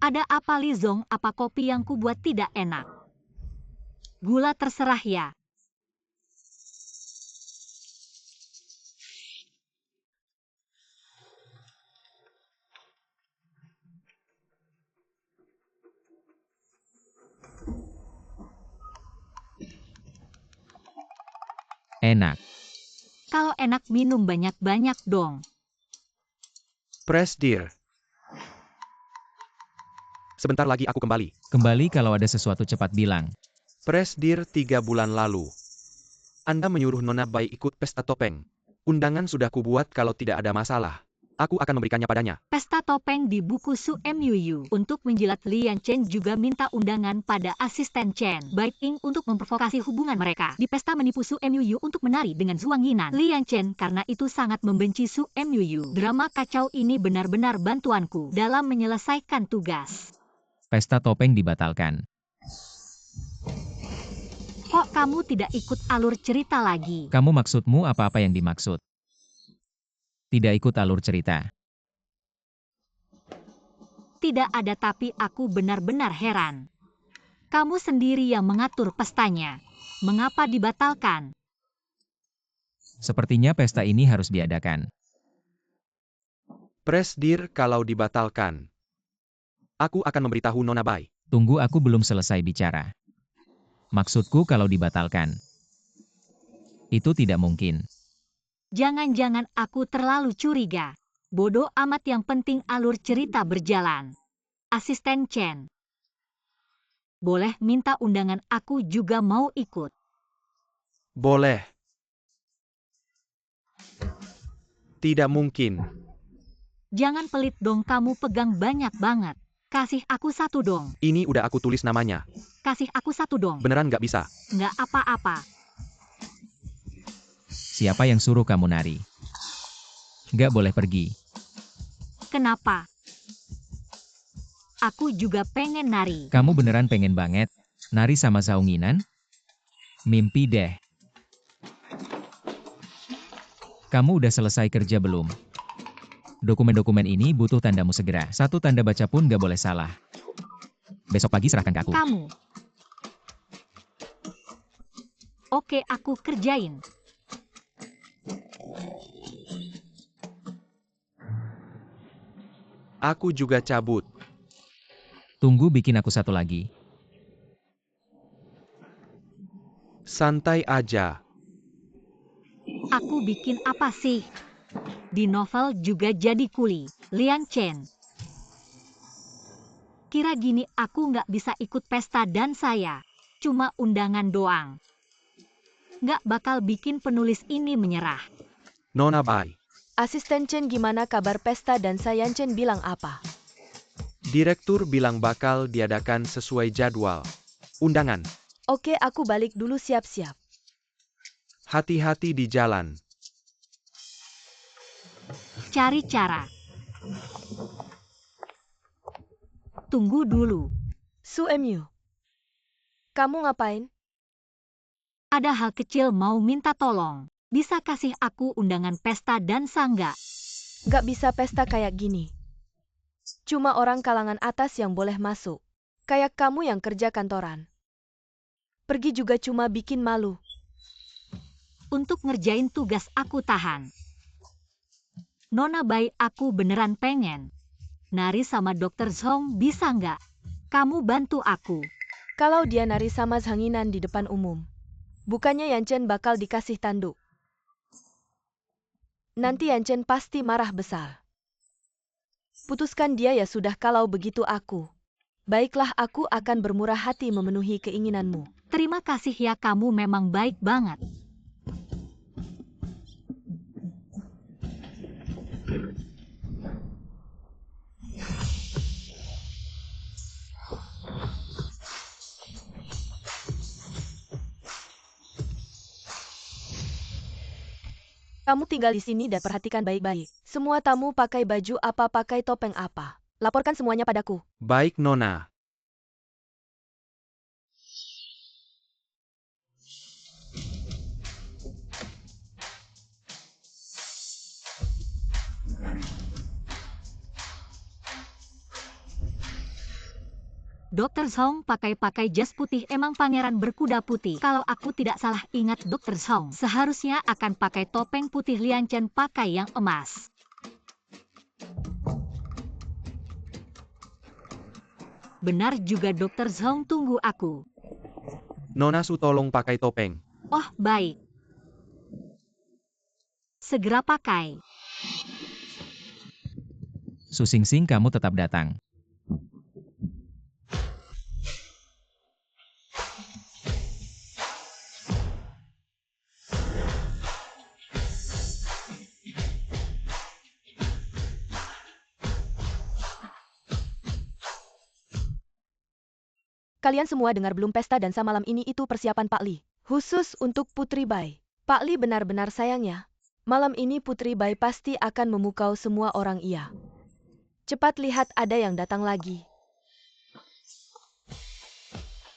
Ada apa Li Zong? Apa kopi yang kubuat tidak enak? Gula terserah ya. Enak. Kalau enak minum banyak-banyak dong. Press dear. Sebentar lagi aku kembali. Kembali kalau ada sesuatu, cepat bilang. Press dear, 3 bulan lalu. Anda menyuruh Nona Bai ikut pesta topeng. Undangan sudah kubuat, kalau tidak ada masalah. Aku akan memberikannya padanya. Pesta topeng di buku Su Muu. Untuk menjilat Lian Chen juga minta undangan pada asisten Chen Baiting untuk memprovokasi hubungan mereka. Di pesta menipu Su Muu untuk menari dengan Zhuang Yinan. Lian Chen karena itu sangat membenci Su Muu. Drama kacau ini benar-benar bantuanku dalam menyelesaikan tugas. Pesta topeng dibatalkan. Kok kamu tidak ikut alur cerita lagi? Kamu maksudmu apa yang dimaksud? Tidak ikut alur cerita. Tidak ada, tapi aku benar-benar heran. Kamu sendiri yang mengatur pestanya. Mengapa dibatalkan? Sepertinya pesta ini harus diadakan. Press dear, kalau dibatalkan, aku akan memberitahu Nona Bai. Tunggu, aku belum selesai bicara. Maksudku kalau dibatalkan. Itu tidak mungkin. Jangan-jangan aku terlalu curiga. Bodoh amat, yang penting alur cerita berjalan. Asisten Chen. Boleh minta undangan, aku juga mau ikut. Boleh. Tidak mungkin. Jangan pelit dong, kamu pegang banyak banget. Kasih aku 1 dong. Ini udah aku tulis namanya. Kasih aku 1 dong. Beneran nggak bisa. Nggak apa-apa. Siapa yang suruh kamu nari? Nggak boleh pergi. Kenapa? Aku juga pengen nari. Kamu beneran pengen banget nari sama Zhuang Yinan? Mimpi deh. Kamu udah selesai kerja belum? Dokumen-dokumen ini butuh tandamu segera. 1 tanda baca pun nggak boleh salah. Besok pagi serahkan ke aku. Kamu. Oke, aku kerjain. Aku juga cabut. Tunggu, bikin aku 1 lagi. Santai aja. Aku bikin apa sih? Di novel juga jadi kuli. Lian Chen. Kira gini aku nggak bisa ikut pesta dan saya cuma undangan doang. Nggak bakal bikin penulis ini menyerah. Nona Bai. Asisten Chen, gimana kabar pesta dan Sayan Chen bilang apa? Direktur bilang bakal diadakan sesuai jadwal. Undangan. Oke, aku balik dulu, siap-siap. Hati-hati di jalan. Cari cara. Tunggu dulu. Su Emyu. Kamu ngapain? Ada hal kecil mau minta tolong. Bisa kasih aku undangan pesta dansa nggak? Gak bisa pesta kayak gini. Cuma orang kalangan atas yang boleh masuk. Kayak kamu yang kerja kantoran. Pergi juga cuma bikin malu. Untuk ngerjain tugas aku tahan. Nona Bai, aku beneran pengen. Nari sama Dokter Zhong bisa nggak? Kamu bantu aku. Kalau dia nari sama Zhanginan di depan umum, bukannya Yanchen bakal dikasih tanduk. Nanti Yanchen pasti marah besar. Putuskan dia ya sudah kalau begitu aku. Baiklah, aku akan bermurah hati memenuhi keinginanmu. Terima kasih ya, kamu memang baik banget. Kamu tinggal di sini dan perhatikan baik-baik. Semua tamu pakai baju apa, pakai topeng apa. Laporkan semuanya padaku. Baik, Nona. Dokter Zhong pakai jas putih, emang pangeran berkuda putih. Kalau aku tidak salah ingat, Dokter Zhong seharusnya akan pakai topeng putih, Lian Chen pakai yang emas. Benar juga Dokter Zhong, tunggu aku. Nona Su tolong pakai topeng. Oh, baik. Segera pakai. Su Xingxing, kamu tetap datang. Kalian semua dengar belum? Pesta dansa malam ini itu persiapan Pak Li. Khusus untuk Putri Bai. Pak Li benar-benar sayangnya. Malam ini Putri Bai pasti akan memukau semua orang iya. Cepat lihat, ada yang datang lagi.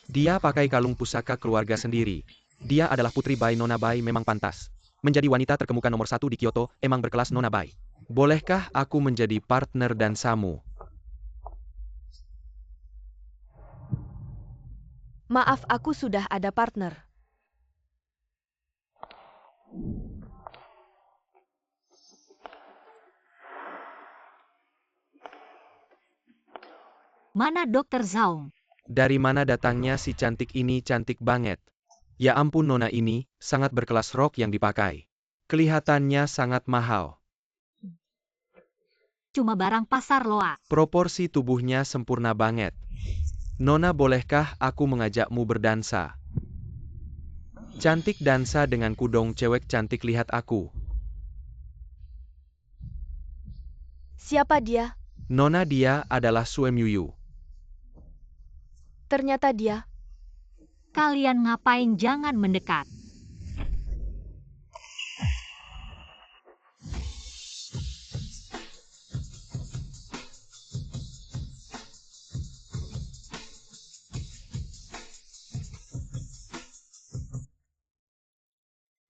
Dia pakai kalung pusaka keluarga sendiri. Dia adalah Putri Bai. Nona Bai memang pantas menjadi wanita terkemuka nomor 1 di Kyoto, emang berkelas Nona Bai. Bolehkah aku menjadi partner dansamu? Maaf, aku sudah ada partner. Mana Dokter Zhong? Dari mana datangnya si cantik ini? Cantik banget. Ya ampun, Nona ini sangat berkelas rok yang dipakai. Kelihatannya sangat mahal. Cuma barang pasar loa. Proporsi tubuhnya sempurna banget. Nona, bolehkah aku mengajakmu berdansa? Cantik dansa dengan kudong cewek cantik, lihat aku. Siapa dia? Nona, dia adalah Suem Yuyu. Ternyata dia. Kalian ngapain? Jangan mendekat.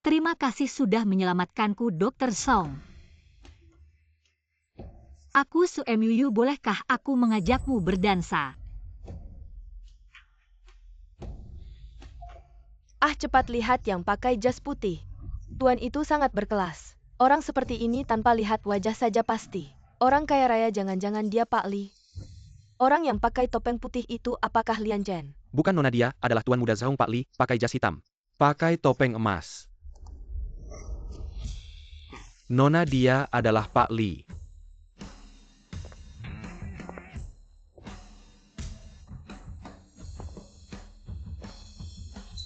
Terima kasih sudah menyelamatkanku, Dokter Song. Aku Suem Yuyu, bolehkah aku mengajakmu berdansa? Ah, cepat lihat yang pakai jas putih. Tuan itu sangat berkelas. Orang seperti ini tanpa lihat wajah saja pasti orang kaya raya. Jangan-jangan dia Pak Li. Orang yang pakai topeng putih itu apakah Lian Chen? Bukan, Nona, dia adalah Tuan Muda Zhong. Pak Li pakai jas hitam, pakai topeng emas. Nona, dia adalah Pak Li.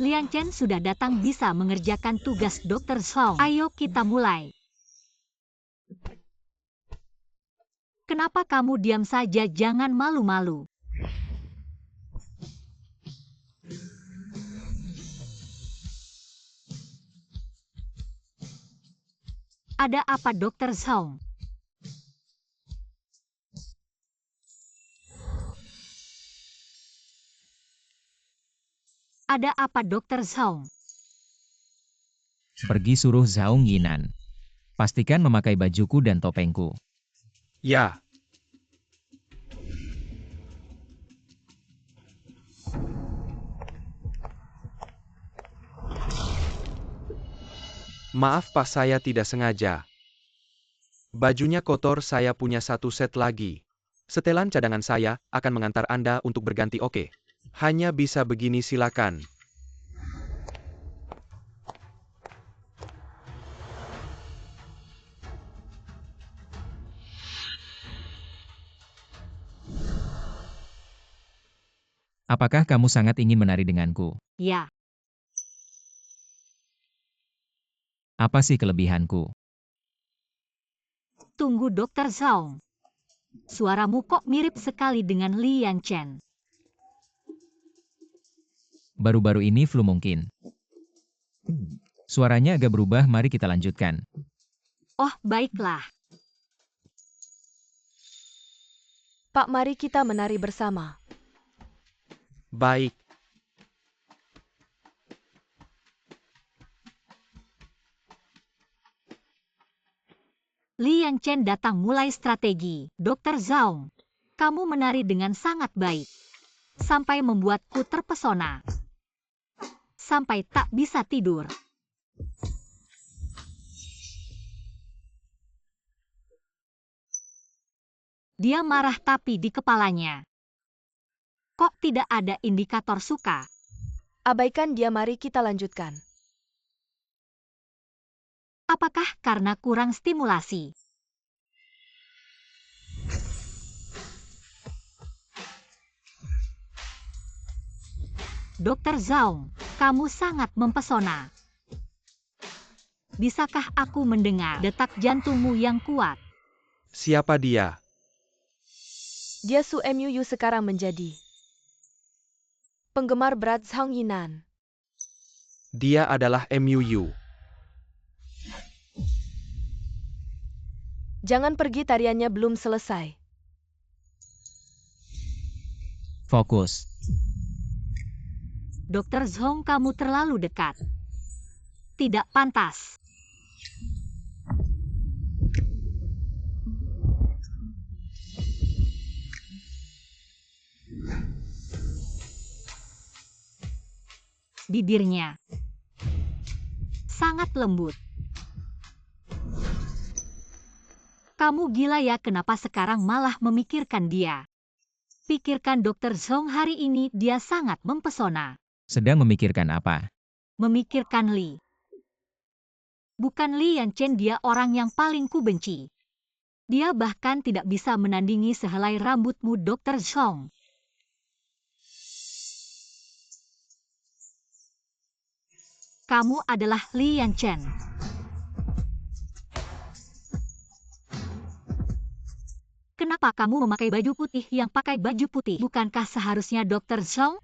Lian Chen sudah datang, bisa mengerjakan tugas Dokter Song. Ayo kita mulai. Kenapa kamu diam saja? Jangan malu-malu. Ada apa, Dokter Song? Ada apa Dr. Zhong? Pergi suruh Zhao Yinan. Pastikan memakai bajuku dan topengku. Ya. Maaf Pak, saya tidak sengaja. Bajunya kotor, saya punya satu set lagi. Setelan cadangan saya akan mengantar Anda untuk berganti, oke? Hanya bisa begini, silakan. Apakah kamu sangat ingin menari denganku? Ya, Apa sih kelebihanku? tunggu Dr. Zhong. Suaramu kok mirip sekali dengan Li Yanchen. Baru-baru ini flu mungkin. Suaranya agak berubah, mari kita lanjutkan. Oh, baiklah. Pak, mari kita menari bersama. Baik. Li Yanchen datang mulai strategi. Dr. Zhong, kamu menari dengan sangat baik. Sampai membuatku terpesona. Sampai tak bisa tidur. Dia marah tapi di kepalanya. Kok tidak ada indikator suka? Abaikan dia, mari kita lanjutkan. Apakah karena kurang stimulasi? Dr. Zhong, kamu sangat mempesona. Bisakah aku mendengar detak jantungmu yang kuat? Siapa dia? Dia Su Muu sekarang menjadi penggemar berat Zhao Yinan. Dia adalah MUU. Jangan pergi, tariannya belum selesai. Fokus. Dr. Zhong, kamu terlalu dekat. Tidak pantas. Bibirnya sangat lembut. Kamu gila ya, kenapa sekarang malah memikirkan dia? Pikirkan Dr. Zhong, hari ini dia sangat mempesona. Sedang memikirkan apa? Memikirkan Li. Bukan Li Yanchen, dia orang yang paling kubenci. Dia bahkan tidak bisa menandingi sehelai rambutmu, Dr. Zhong. Kamu adalah Li Yanchen. Kenapa kamu memakai baju putih? Yang pakai baju putih bukankah seharusnya Dr. Zhong?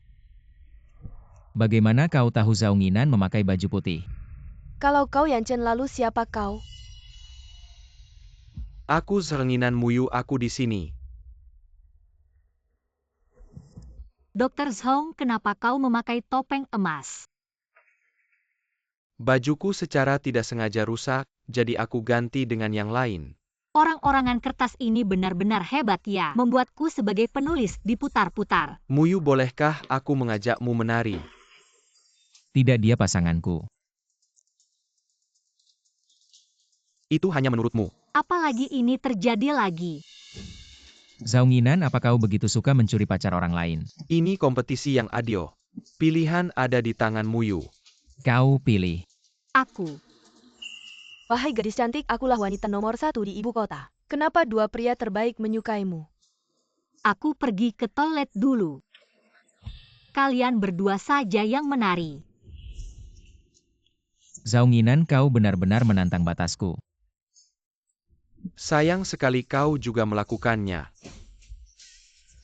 Bagaimana kau tahu Zhao Yinan memakai baju putih? Kalau kau Yanchen, lalu siapa kau? Aku Zhenginan Muyu, aku di sini. Dr. Zhong, kenapa kau memakai topeng emas? Bajuku secara tidak sengaja rusak, jadi aku ganti dengan yang lain. Orang-orangan kertas ini benar-benar hebat ya. Membuatku sebagai penulis diputar-putar. Muyu, bolehkah aku mengajakmu menari? Tidak, dia pasanganku. Itu hanya menurutmu. Apalagi ini terjadi lagi. Zhao Yinan, apa kau begitu suka mencuri pacar orang lain? Ini kompetisi yang adil. Pilihan ada di tangan Muyu. Kau pilih. Aku. Wahai gadis cantik, akulah wanita nomor 1 di ibu kota. Kenapa dua pria terbaik menyukaimu? Aku pergi ke toilet dulu. Kalian berdua saja yang menari. Zhao Yinan, kau benar-benar menantang batasku. Sayang sekali kau juga melakukannya.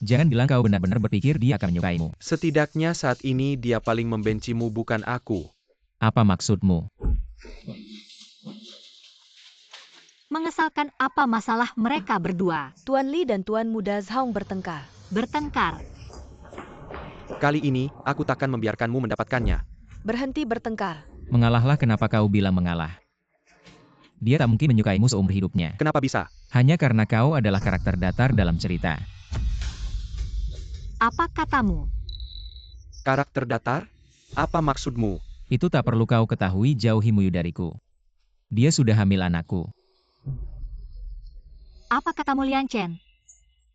Jangan bilang kau benar-benar berpikir dia akan menyukaimu. Setidaknya saat ini dia paling membencimu, bukan aku. Apa maksudmu? Mengesalkan, apa masalah mereka berdua? Tuan Li dan Tuan Muda Zhao bertengkar. Bertengkar. Kali ini, aku takkan membiarkanmu mendapatkannya. Berhenti bertengkar. Mengalahlah, kenapa kau bilang mengalah? Dia tak mungkin menyukaimu seumur hidupnya. Kenapa bisa? Hanya karena kau adalah karakter datar dalam cerita. Apa katamu? Karakter datar? Apa maksudmu? Itu tak perlu kau ketahui, jauhi Muyu dariku. Dia sudah hamil anakku. Apa katamu Lian Chen?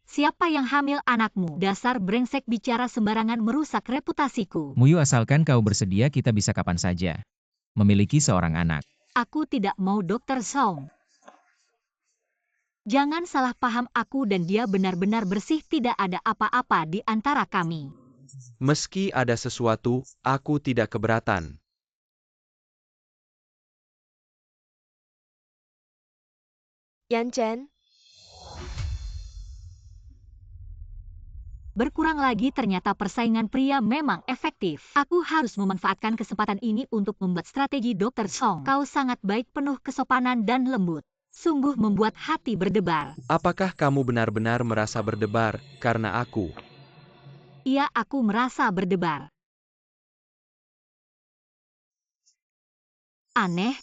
Siapa yang hamil anakmu? Dasar brengsek, bicara sembarangan merusak reputasiku. Muyu, asalkan kau bersedia, kita bisa kapan saja memiliki seorang anak. Aku tidak mau Dr. Song. Jangan salah paham, aku dan dia benar-benar bersih, tidak ada apa-apa di antara kami. Meski ada sesuatu, aku tidak keberatan. Yan Chen, Berkurang lagi, ternyata persaingan pria memang efektif. Aku harus memanfaatkan kesempatan ini untuk membuat strategi Dr. Song. Kau sangat baik, penuh kesopanan dan lembut. Sungguh membuat hati berdebar. Apakah kamu benar-benar merasa berdebar karena aku? Iya, aku merasa berdebar. Aneh.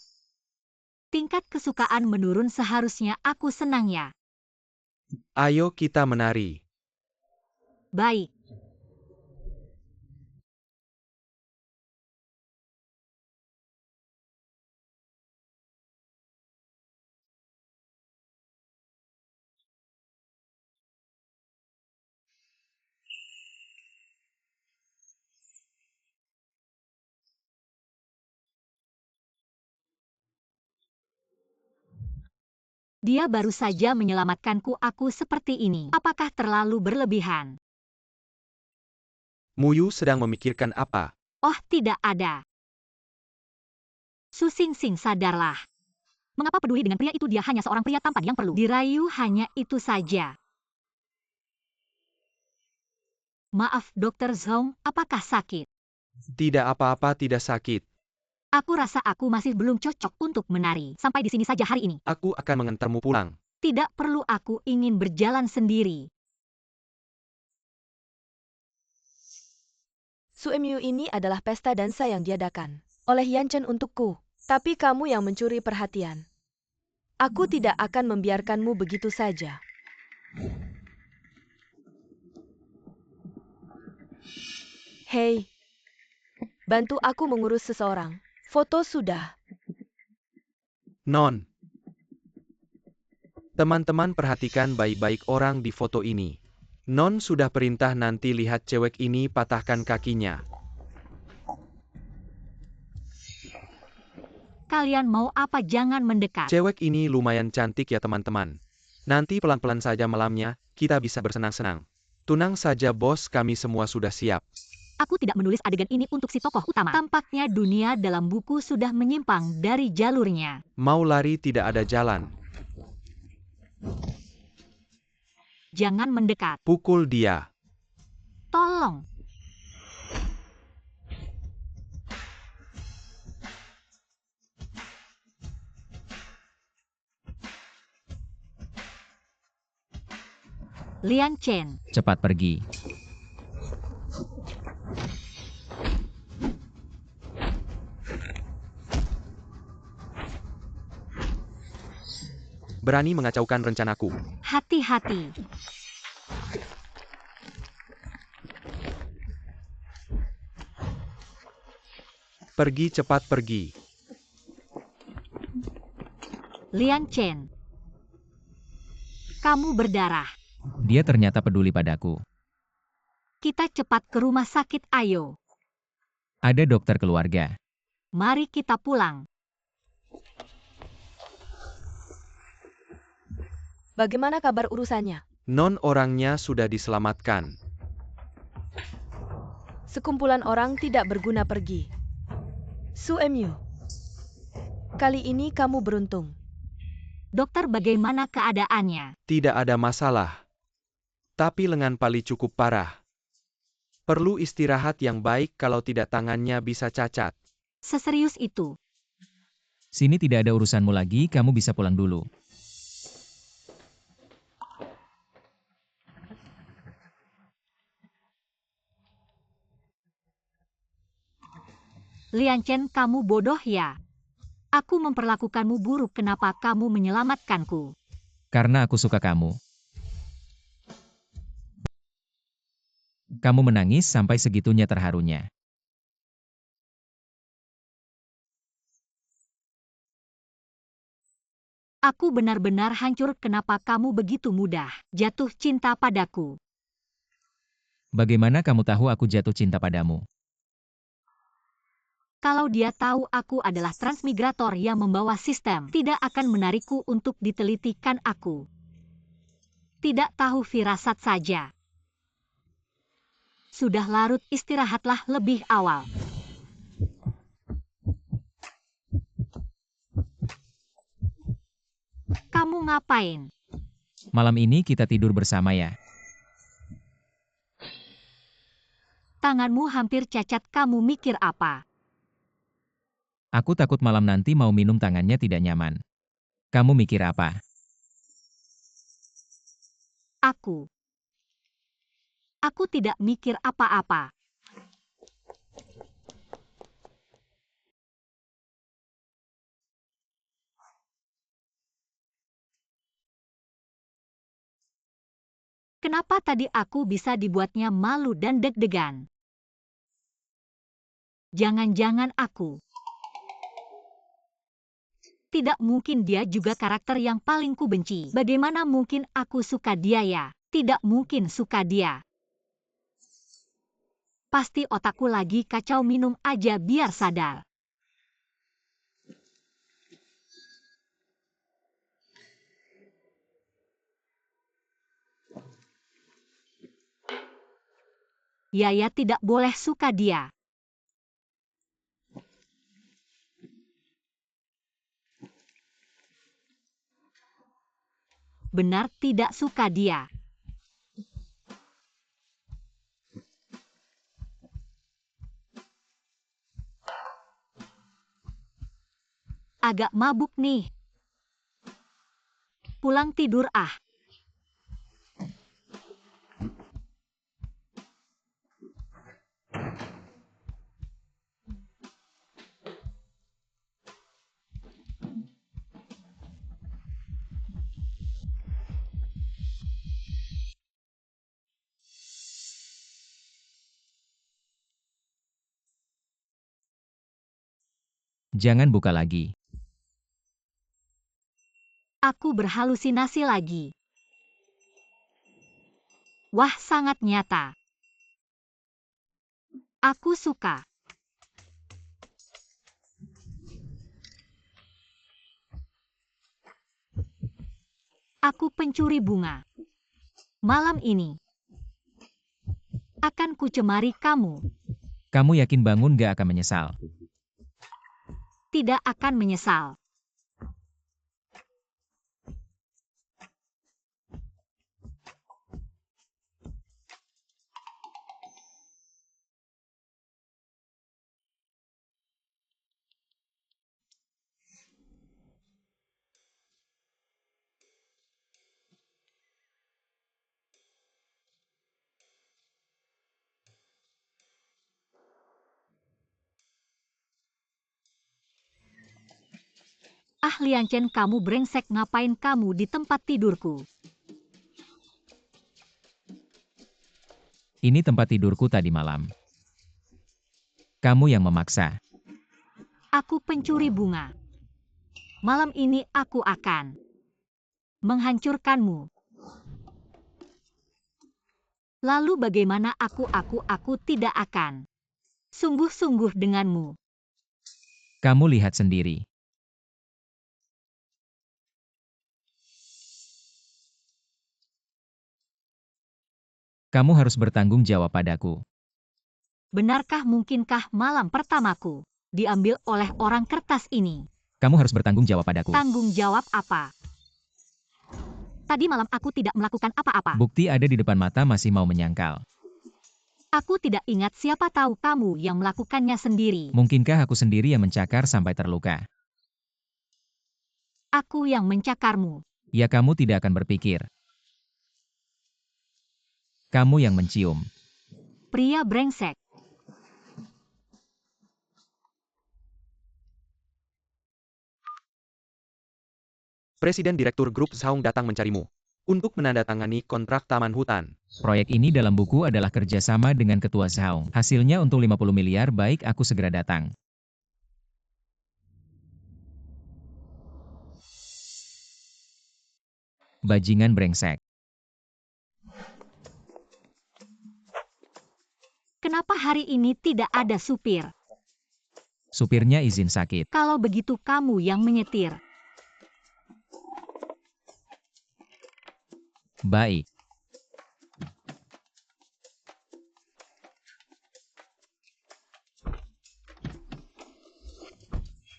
Tingkat kesukaan menurun, seharusnya aku senang ya. Ayo kita menari. Baik. Dia baru saja menyelamatkanku, aku seperti ini. Apakah terlalu berlebihan? Muyu sedang memikirkan apa? Oh, tidak ada. Su Xingxing, sadarlah. Mengapa peduli dengan pria itu? Dia hanya seorang pria tampan yang perlu dirayu, hanya itu saja. Maaf, Dr. Zhong, apakah sakit? Tidak apa-apa, tidak sakit. Aku rasa aku masih belum cocok untuk menari. Sampai di sini saja hari ini. Aku akan mengantarmu pulang. Tidak perlu, aku ingin berjalan sendiri. Suemyu ini adalah pesta dansa yang diadakan oleh Yan Chen untukku. Tapi kamu yang mencuri perhatian. Aku tidak akan membiarkanmu begitu saja. Hei, bantu aku mengurus seseorang. Foto sudah. Non. Teman-teman, perhatikan baik-baik orang di foto ini. Non sudah perintah, nanti lihat cewek ini patahkan kakinya. Kalian mau apa? Jangan mendekat. Cewek ini lumayan cantik ya teman-teman. Nanti pelan-pelan saja malamnya, kita bisa bersenang-senang. Tunang saja bos, kami semua sudah siap. Aku tidak menulis adegan ini untuk si tokoh utama. Tampaknya dunia dalam buku sudah menyimpang dari jalurnya. Mau lari tidak ada jalan. Jangan mendekat. Pukul dia. Tolong. Lian Chen. Cepat pergi. Berani mengacaukan rencanaku. Hati-hati. Pergi, cepat pergi. Lian Chen. Kamu berdarah. Dia ternyata peduli padaku. Kita cepat ke rumah sakit, ayo. Ada dokter keluarga. Mari kita pulang. Bagaimana kabar urusannya? Non orangnya sudah diselamatkan. Sekumpulan orang tidak berguna pergi. Suemyu, kali ini kamu beruntung. Dokter, bagaimana keadaannya? Tidak ada masalah. Tapi lengan Pali cukup parah. Perlu istirahat yang baik, kalau tidak tangannya bisa cacat. Seserius itu? Sini tidak ada urusanmu lagi, kamu bisa pulang dulu. Lian Chen, kamu bodoh ya? Aku memperlakukanmu buruk, kenapa kamu menyelamatkanku? Karena aku suka kamu. Kamu menangis sampai segitunya terharunya. Aku benar-benar hancur, kenapa kamu begitu mudah jatuh cinta padaku? Bagaimana kamu tahu aku jatuh cinta padamu? Kalau dia tahu aku adalah transmigrator yang membawa sistem, tidak akan menarikku untuk ditelitikan aku. Tidak tahu firasat saja. Sudah larut, istirahatlah lebih awal. Kamu ngapain? Malam ini kita tidur bersama ya. Tanganmu hampir cacat, kamu mikir apa? Aku takut malam nanti mau minum tangannya tidak nyaman. Kamu mikir apa? Aku tidak mikir apa-apa. Kenapa tadi aku bisa dibuatnya malu dan deg-degan? Jangan-jangan aku. Tidak mungkin, dia juga karakter yang paling ku benci. Bagaimana mungkin aku suka dia ya? Tidak mungkin suka dia. Pasti otakku lagi kacau, minum aja biar sadar. Yaya tidak boleh suka dia. Benar, tidak suka dia. Agak mabuk nih. Pulang tidur ah. Jangan buka lagi. Aku berhalusinasi lagi. Wah, sangat nyata. Aku suka. Aku pencuri bunga. Malam ini akan kucemari kamu. Kamu yakin bangun gak akan menyesal? Tidak akan menyesal. Ah, Lian Chen, kamu brengsek, ngapain kamu di tempat tidurku? Ini tempat tidurku tadi malam. Kamu yang memaksa. Aku pencuri bunga. Malam ini aku akan menghancurkanmu. Lalu bagaimana aku tidak akan sungguh-sungguh denganmu. Kamu lihat sendiri. Kamu harus bertanggung jawab padaku. Benarkah, mungkinkah malam pertamaku diambil oleh orang kertas ini? Kamu harus bertanggung jawab padaku. Tanggung jawab apa? Tadi malam aku tidak melakukan apa-apa. Bukti ada di depan mata, masih mau menyangkal. Aku tidak ingat, siapa tahu kamu yang melakukannya sendiri. Mungkinkah aku sendiri yang mencakar sampai terluka? Aku yang mencakarmu. Ya, kamu tidak akan berpikir. Kamu yang mencium. Pria brengsek. Presiden Direktur Grup Zhaong datang mencarimu untuk menandatangani kontrak taman hutan. Proyek ini dalam buku adalah kerjasama dengan Ketua Zhaong. Hasilnya untuk 50 miliar, baik aku segera datang. Bajingan brengsek. Kenapa hari ini tidak ada supir? Supirnya izin sakit. Kalau begitu kamu yang menyetir. Baik.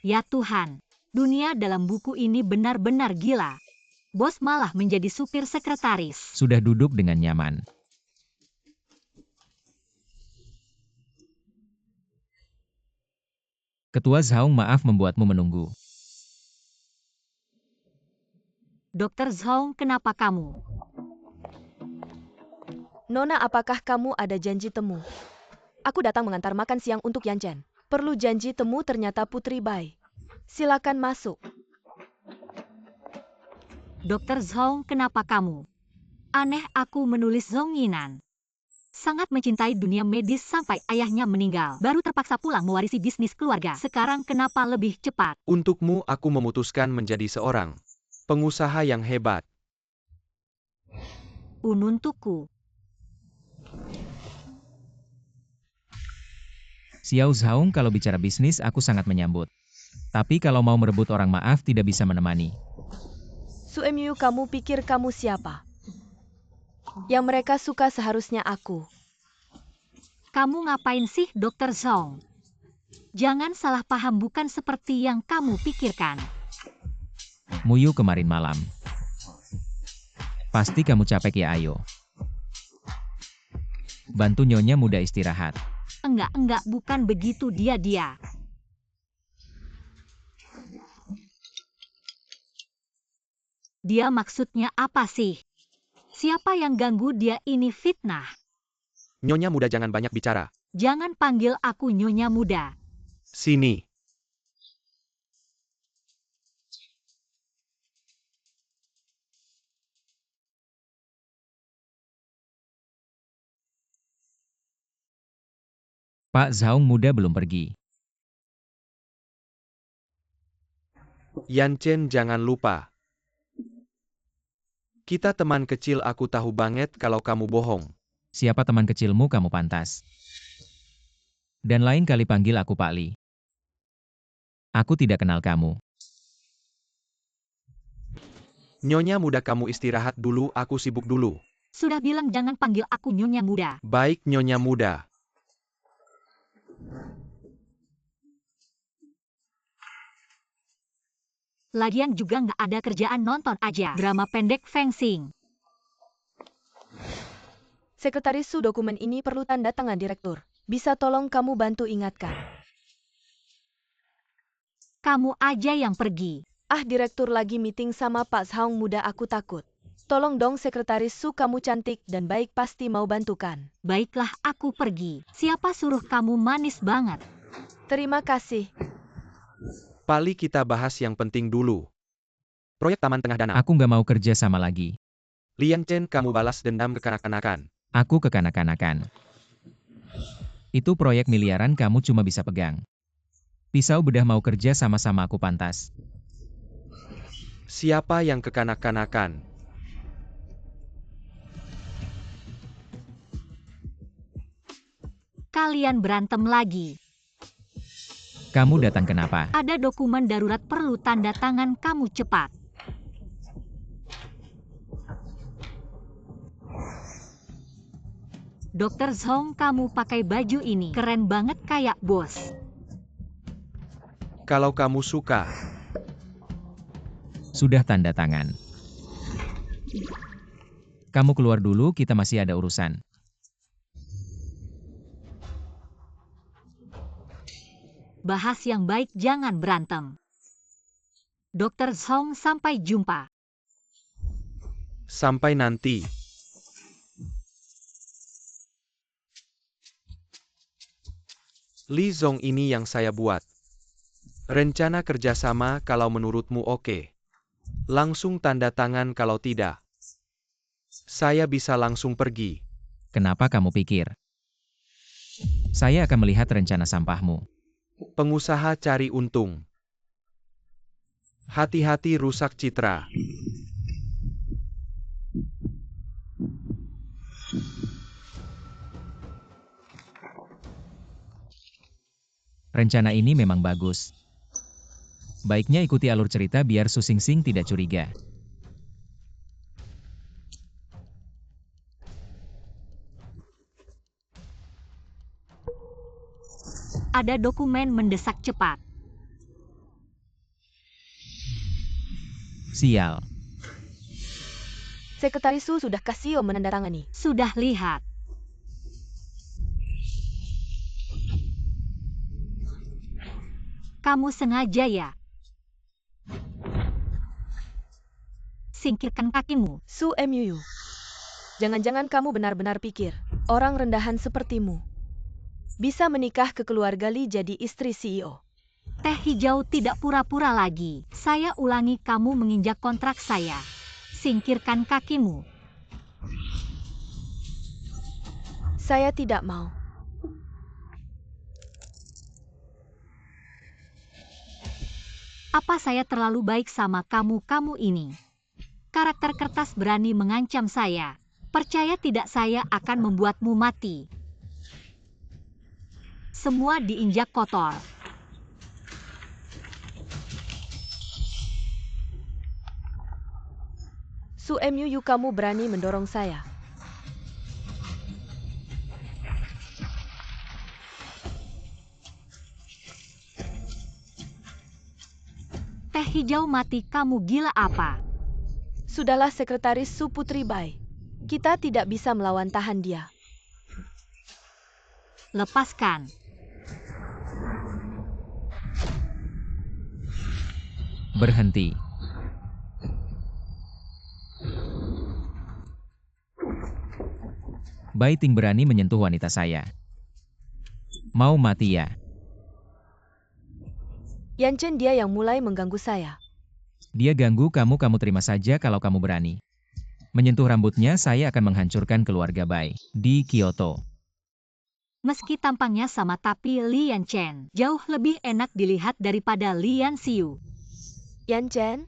Ya Tuhan, dunia dalam buku ini benar-benar gila. Bos malah menjadi supir sekretaris. Sudah duduk dengan nyaman. Ketua Zhaong, maaf membuatmu menunggu. Dokter Zhaong, kenapa kamu? Nona, apakah kamu ada janji temu? Aku datang mengantar makan siang untuk Yan Chen. Perlu janji temu, ternyata Putri Bai. Silakan masuk. Dokter Zhaong, kenapa kamu? Aneh, aku menulis Zhong Yinan. Sangat mencintai dunia medis sampai ayahnya meninggal. Baru terpaksa pulang mewarisi bisnis keluarga. Sekarang kenapa lebih cepat? Untukmu aku memutuskan menjadi seorang pengusaha yang hebat. Untukku. Xiao Zhaong, kalau bicara bisnis aku sangat menyambut. Tapi kalau mau merebut orang, maaf, tidak bisa menemani. Suemyu, kamu pikir kamu siapa? Yang mereka suka seharusnya aku. Kamu ngapain sih, Dokter Zhaong? Jangan salah paham, bukan seperti yang kamu pikirkan. Muyu kemarin malam. Pasti kamu capek ya, ayo. Bantu Nyonya Muda istirahat. Enggak, bukan begitu dia. Dia maksudnya apa sih? Siapa yang ganggu dia? Ini fitnah. Nyonya Muda, jangan banyak bicara. Jangan panggil aku Nyonya Muda. Sini. Pak Zhaong Muda belum pergi. Yan Chen, jangan lupa. Kita teman kecil, aku tahu banget kalau kamu bohong. Siapa teman kecilmu, kamu pantas. Dan lain kali panggil aku Pak Li. Aku tidak kenal kamu. Nyonya Muda, kamu istirahat dulu, aku sibuk dulu. Sudah bilang jangan panggil aku Nyonya Muda. Baik, Nyonya Muda. Lagian juga nggak ada kerjaan, nonton aja drama pendek fencing. Sekretaris Su, dokumen ini perlu tanda tangan direktur. Bisa tolong kamu bantu ingatkan? Kamu aja yang pergi. Direktur lagi meeting sama Pak Zhaong Muda, aku takut. Tolong dong Sekretaris Su, kamu cantik dan baik, pasti mau bantukan. Baiklah, aku pergi. Siapa suruh kamu manis banget? Terima kasih. Pak Li, kita bahas yang penting dulu. Proyek Taman Tengah Danau. Aku nggak mau kerja sama lagi. Liang Chen, kamu balas dendam kekanak-kanakan. Aku kekanak-kanakan. Itu proyek miliaran, kamu cuma bisa pegang. Pisau bedah mau kerja sama-sama, aku pantas. Siapa yang kekanak-kanakan? Kalian berantem lagi. Kamu datang kenapa? Ada dokumen darurat perlu tanda tangan, kamu cepat. Dokter Zhaong, kamu pakai baju ini keren banget kayak bos. Kalau kamu suka. Sudah tanda tangan. Kamu keluar dulu, kita masih ada urusan. Bahas yang baik, jangan berantem. Dokter Zhaong, sampai jumpa. Sampai nanti. Li Zong, ini yang saya buat. Rencana kerjasama, kalau menurutmu oke. Langsung tanda tangan kalau tidak. Saya bisa langsung pergi. Kenapa kamu pikir? Saya akan melihat rencana sampahmu. Pengusaha cari untung. Hati-hati rusak citra. Rencana ini memang bagus. Baiknya ikuti alur cerita biar Su Xingxing tidak curiga. Ada dokumen mendesak cepat. Sial. Sekretaris Su sudah kasih menandatangani. Sudah lihat. Kamu sengaja ya? Singkirkan kakimu. Su Muu. Jangan-jangan kamu benar-benar pikir, orang rendahan sepertimu bisa menikah ke keluarga Li jadi istri CEO. Teh hijau tidak pura-pura lagi. Saya ulangi, kamu menginjak kontrak saya. Singkirkan kakimu. Saya tidak mau. Apa saya terlalu baik sama kamu ini? Karakter kertas berani mengancam saya. Percaya tidak, saya akan membuatmu mati. Semua diinjak kotor. Su Muu, kamu berani mendorong saya. Teh hijau mati, kamu gila apa? Sudahlah Sekretaris Su Putri Bai. Kita tidak bisa melawan tahan dia. Lepaskan. Berhenti. Bai Ting berani menyentuh wanita saya. Mau mati ya? Yan Chen dia yang mulai mengganggu saya. Dia ganggu kamu terima saja kalau kamu berani. Menyentuh rambutnya, saya akan menghancurkan keluarga Bai di Kyoto. Meski tampangnya sama, tapi Li Yan Chen jauh lebih enak dilihat daripada Li Yan Xiu. Yan Chen?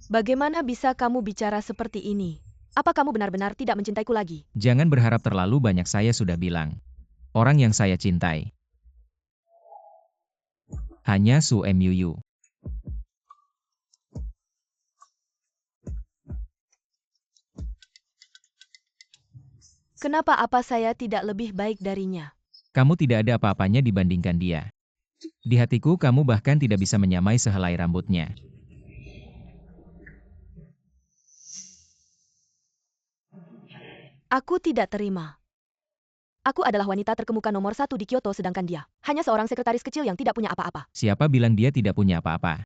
Bagaimana bisa kamu bicara seperti ini? Apa kamu benar-benar tidak mencintaiku lagi? Jangan berharap terlalu banyak, saya sudah bilang. Orang yang saya cintai hanya Su Muu. Kenapa apa saya tidak lebih baik darinya? Kamu tidak ada apa-apanya dibandingkan dia. Di hatiku kamu bahkan tidak bisa menyamai sehelai rambutnya. Aku tidak terima. Aku adalah wanita terkemuka nomor 1 di Kyoto, sedangkan dia hanya seorang sekretaris kecil yang tidak punya apa-apa. Siapa bilang dia tidak punya apa-apa?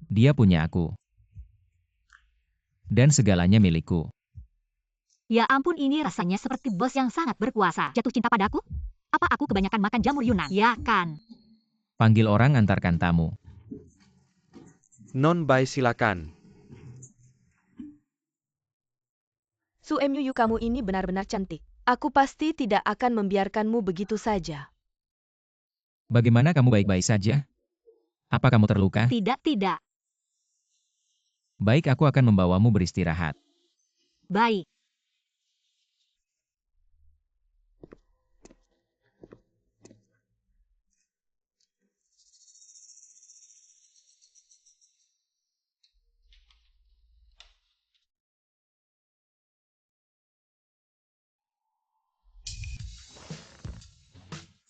Dia punya aku. Dan segalanya milikku. Ya ampun, ini rasanya seperti bos yang sangat berkuasa. Jatuh cinta padaku? Apa aku kebanyakan makan jamur Yunan? Ya kan? Panggil orang, antarkan tamu. Non Bai, silakan. Su Muu, kamu ini benar-benar cantik. Aku pasti tidak akan membiarkanmu begitu saja. Bagaimana kamu baik-baik saja? Apa kamu terluka? Tidak. Baik, aku akan membawamu beristirahat. Baik.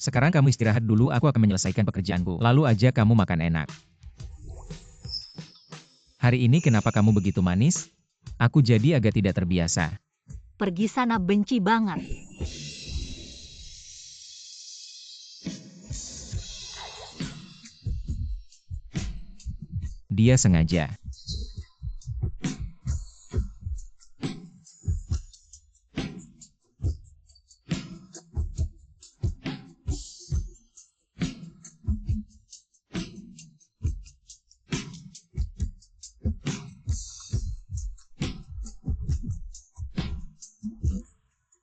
Sekarang kamu istirahat dulu, aku akan menyelesaikan pekerjaanku. Lalu aja kamu makan enak. Hari ini kenapa kamu begitu manis? Aku jadi agak tidak terbiasa. Pergi sana, benci banget. Dia sengaja.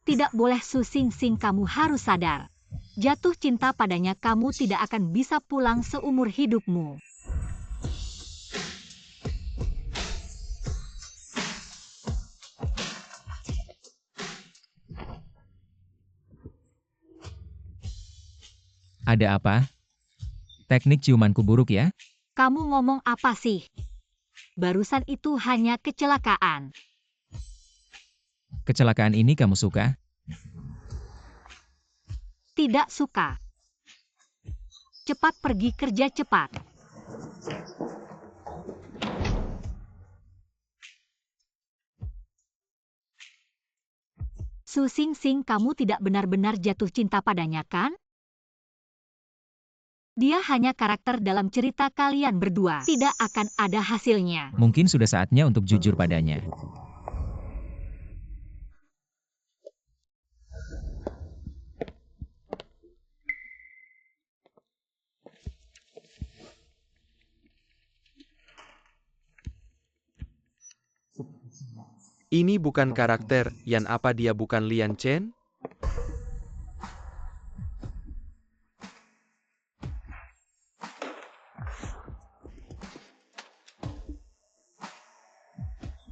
Tidak boleh Su Xingxing, kamu harus sadar. Jatuh cinta padanya kamu tidak akan bisa pulang seumur hidupmu. Ada apa? Teknik ciumanku buruk ya? Kamu ngomong apa sih? Barusan itu hanya kecelakaan. Kecelakaan ini kamu suka? Tidak suka. Cepat pergi kerja cepat. Su Xingxing, kamu tidak benar-benar jatuh cinta padanya kan? Dia hanya karakter dalam cerita kalian berdua. Tidak akan ada hasilnya. Mungkin sudah saatnya untuk jujur padanya. Ini bukan karakter, Yan, apa dia bukan Lian Chen?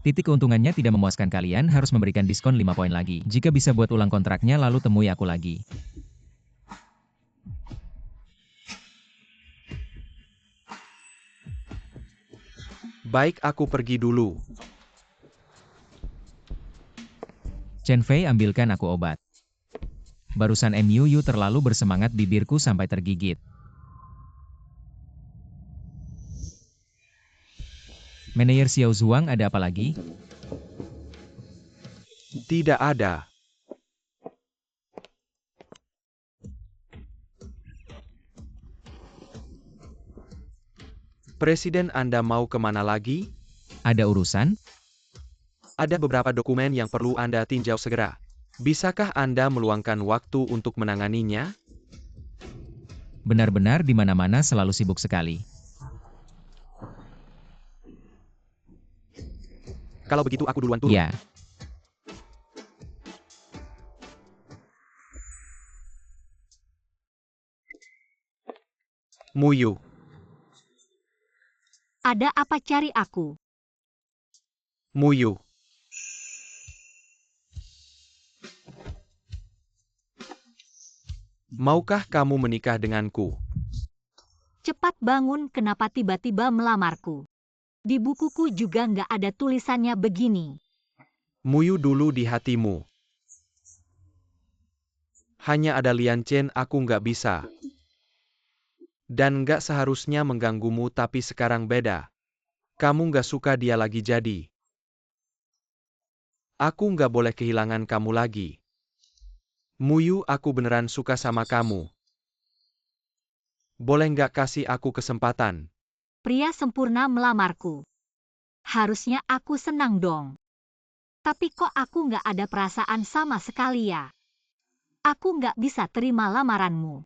Titik keuntungannya tidak memuaskan, kalian harus memberikan diskon 5 poin lagi. Jika bisa buat ulang kontraknya lalu temui aku lagi. Baik, aku pergi dulu. Chen Fei, ambilkan aku obat. Barusan MUU terlalu bersemangat, bibirku sampai tergigit. Manajer Xiao Zhuang, ada apa lagi? Tidak ada. Presiden, Anda mau kemana lagi? Ada urusan? Ada beberapa dokumen yang perlu Anda tinjau segera. Bisakah Anda meluangkan waktu untuk menanganinya? Benar-benar di mana-mana selalu sibuk sekali. Kalau begitu aku duluan turun. Ya. Muyu. Ada apa cari aku? Muyu. Maukah kamu menikah denganku? Cepat bangun, kenapa tiba-tiba melamarku? Di bukuku juga nggak ada tulisannya begini. Muyu dulu di hatimu. Hanya ada Lian Chen, aku nggak bisa. Dan nggak seharusnya mengganggumu, tapi sekarang beda. Kamu nggak suka dia lagi jadi. Aku nggak boleh kehilangan kamu lagi. Muyu, aku beneran suka sama kamu. Boleh nggak kasih aku kesempatan? Pria sempurna melamarku. Harusnya aku senang dong. Tapi kok aku nggak ada perasaan sama sekali ya? Aku nggak bisa terima lamaranmu.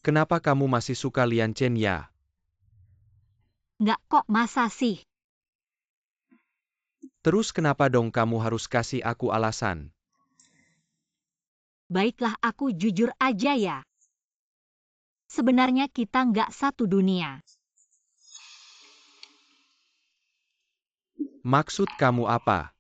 Kenapa kamu masih suka Lian Chen ya? Nggak kok, masa sih? Terus kenapa dong kamu harus kasih aku alasan? Baiklah, aku jujur aja ya. Sebenarnya kita nggak satu dunia. Maksud kamu apa?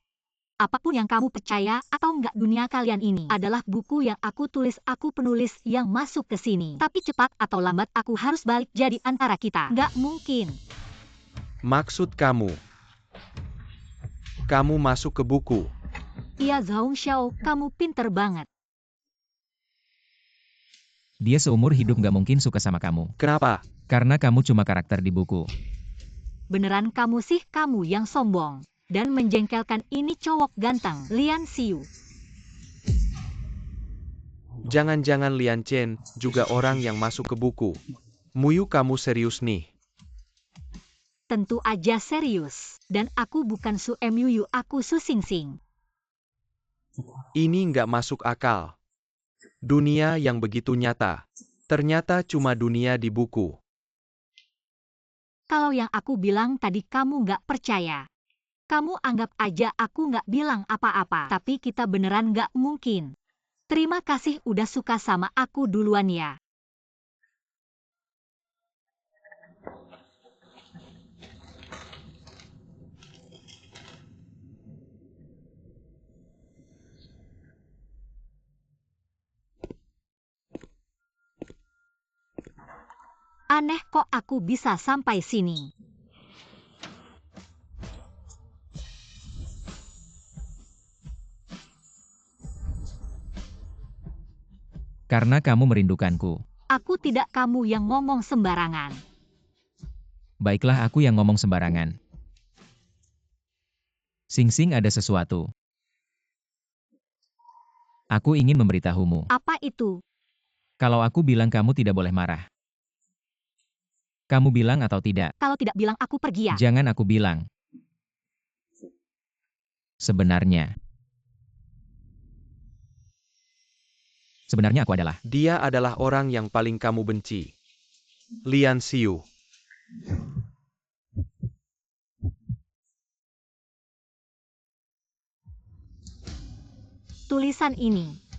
Apapun yang kamu percaya atau nggak, dunia kalian ini adalah buku yang aku tulis, aku penulis yang masuk ke sini. Tapi cepat atau lambat aku harus balik jadi antara kita. Nggak mungkin. Maksud kamu? Kamu masuk ke buku. Iya Zhong Xiao, kamu pinter banget. Dia seumur hidup nggak mungkin suka sama kamu. Kenapa? Karena kamu cuma karakter di buku. Beneran kamu sih, kamu yang sombong dan menjengkelkan. Ini cowok ganteng, Lian Xiu. Jangan-jangan Lian Chen juga orang yang masuk ke buku. Muyu, kamu serius nih? Tentu aja serius. Dan aku bukan Su MUU, aku Su Xingxing. Ini nggak masuk akal. Dunia yang begitu nyata, ternyata cuma dunia di buku. Kalau yang aku bilang tadi kamu nggak percaya. Kamu anggap aja aku nggak bilang apa-apa. Tapi kita beneran nggak mungkin. Terima kasih udah suka sama aku duluan ya. Aneh kok aku bisa sampai sini. Karena kamu merindukanku. Aku tidak kamu yang ngomong sembarangan. Baiklah aku yang ngomong sembarangan. Sing-sing ada sesuatu. Aku ingin memberitahumu. Apa itu? Kalau aku bilang kamu tidak boleh marah. Kamu bilang atau tidak? Kalau tidak bilang aku pergi ya. Jangan aku bilang. Sebenarnya aku adalah. Dia adalah orang yang paling kamu benci. Lian Xiu. Tulisan ini.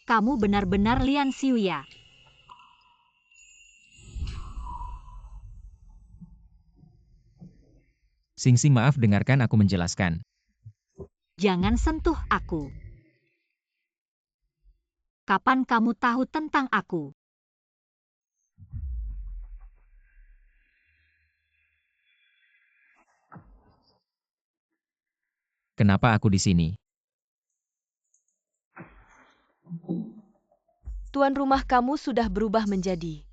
Kamu benar-benar Lian Xiu ya? Sing-sing maaf dengarkan aku menjelaskan. Jangan sentuh aku. Kapan kamu tahu tentang aku? Kenapa aku di sini? Tuan rumah kamu sudah berubah menjadi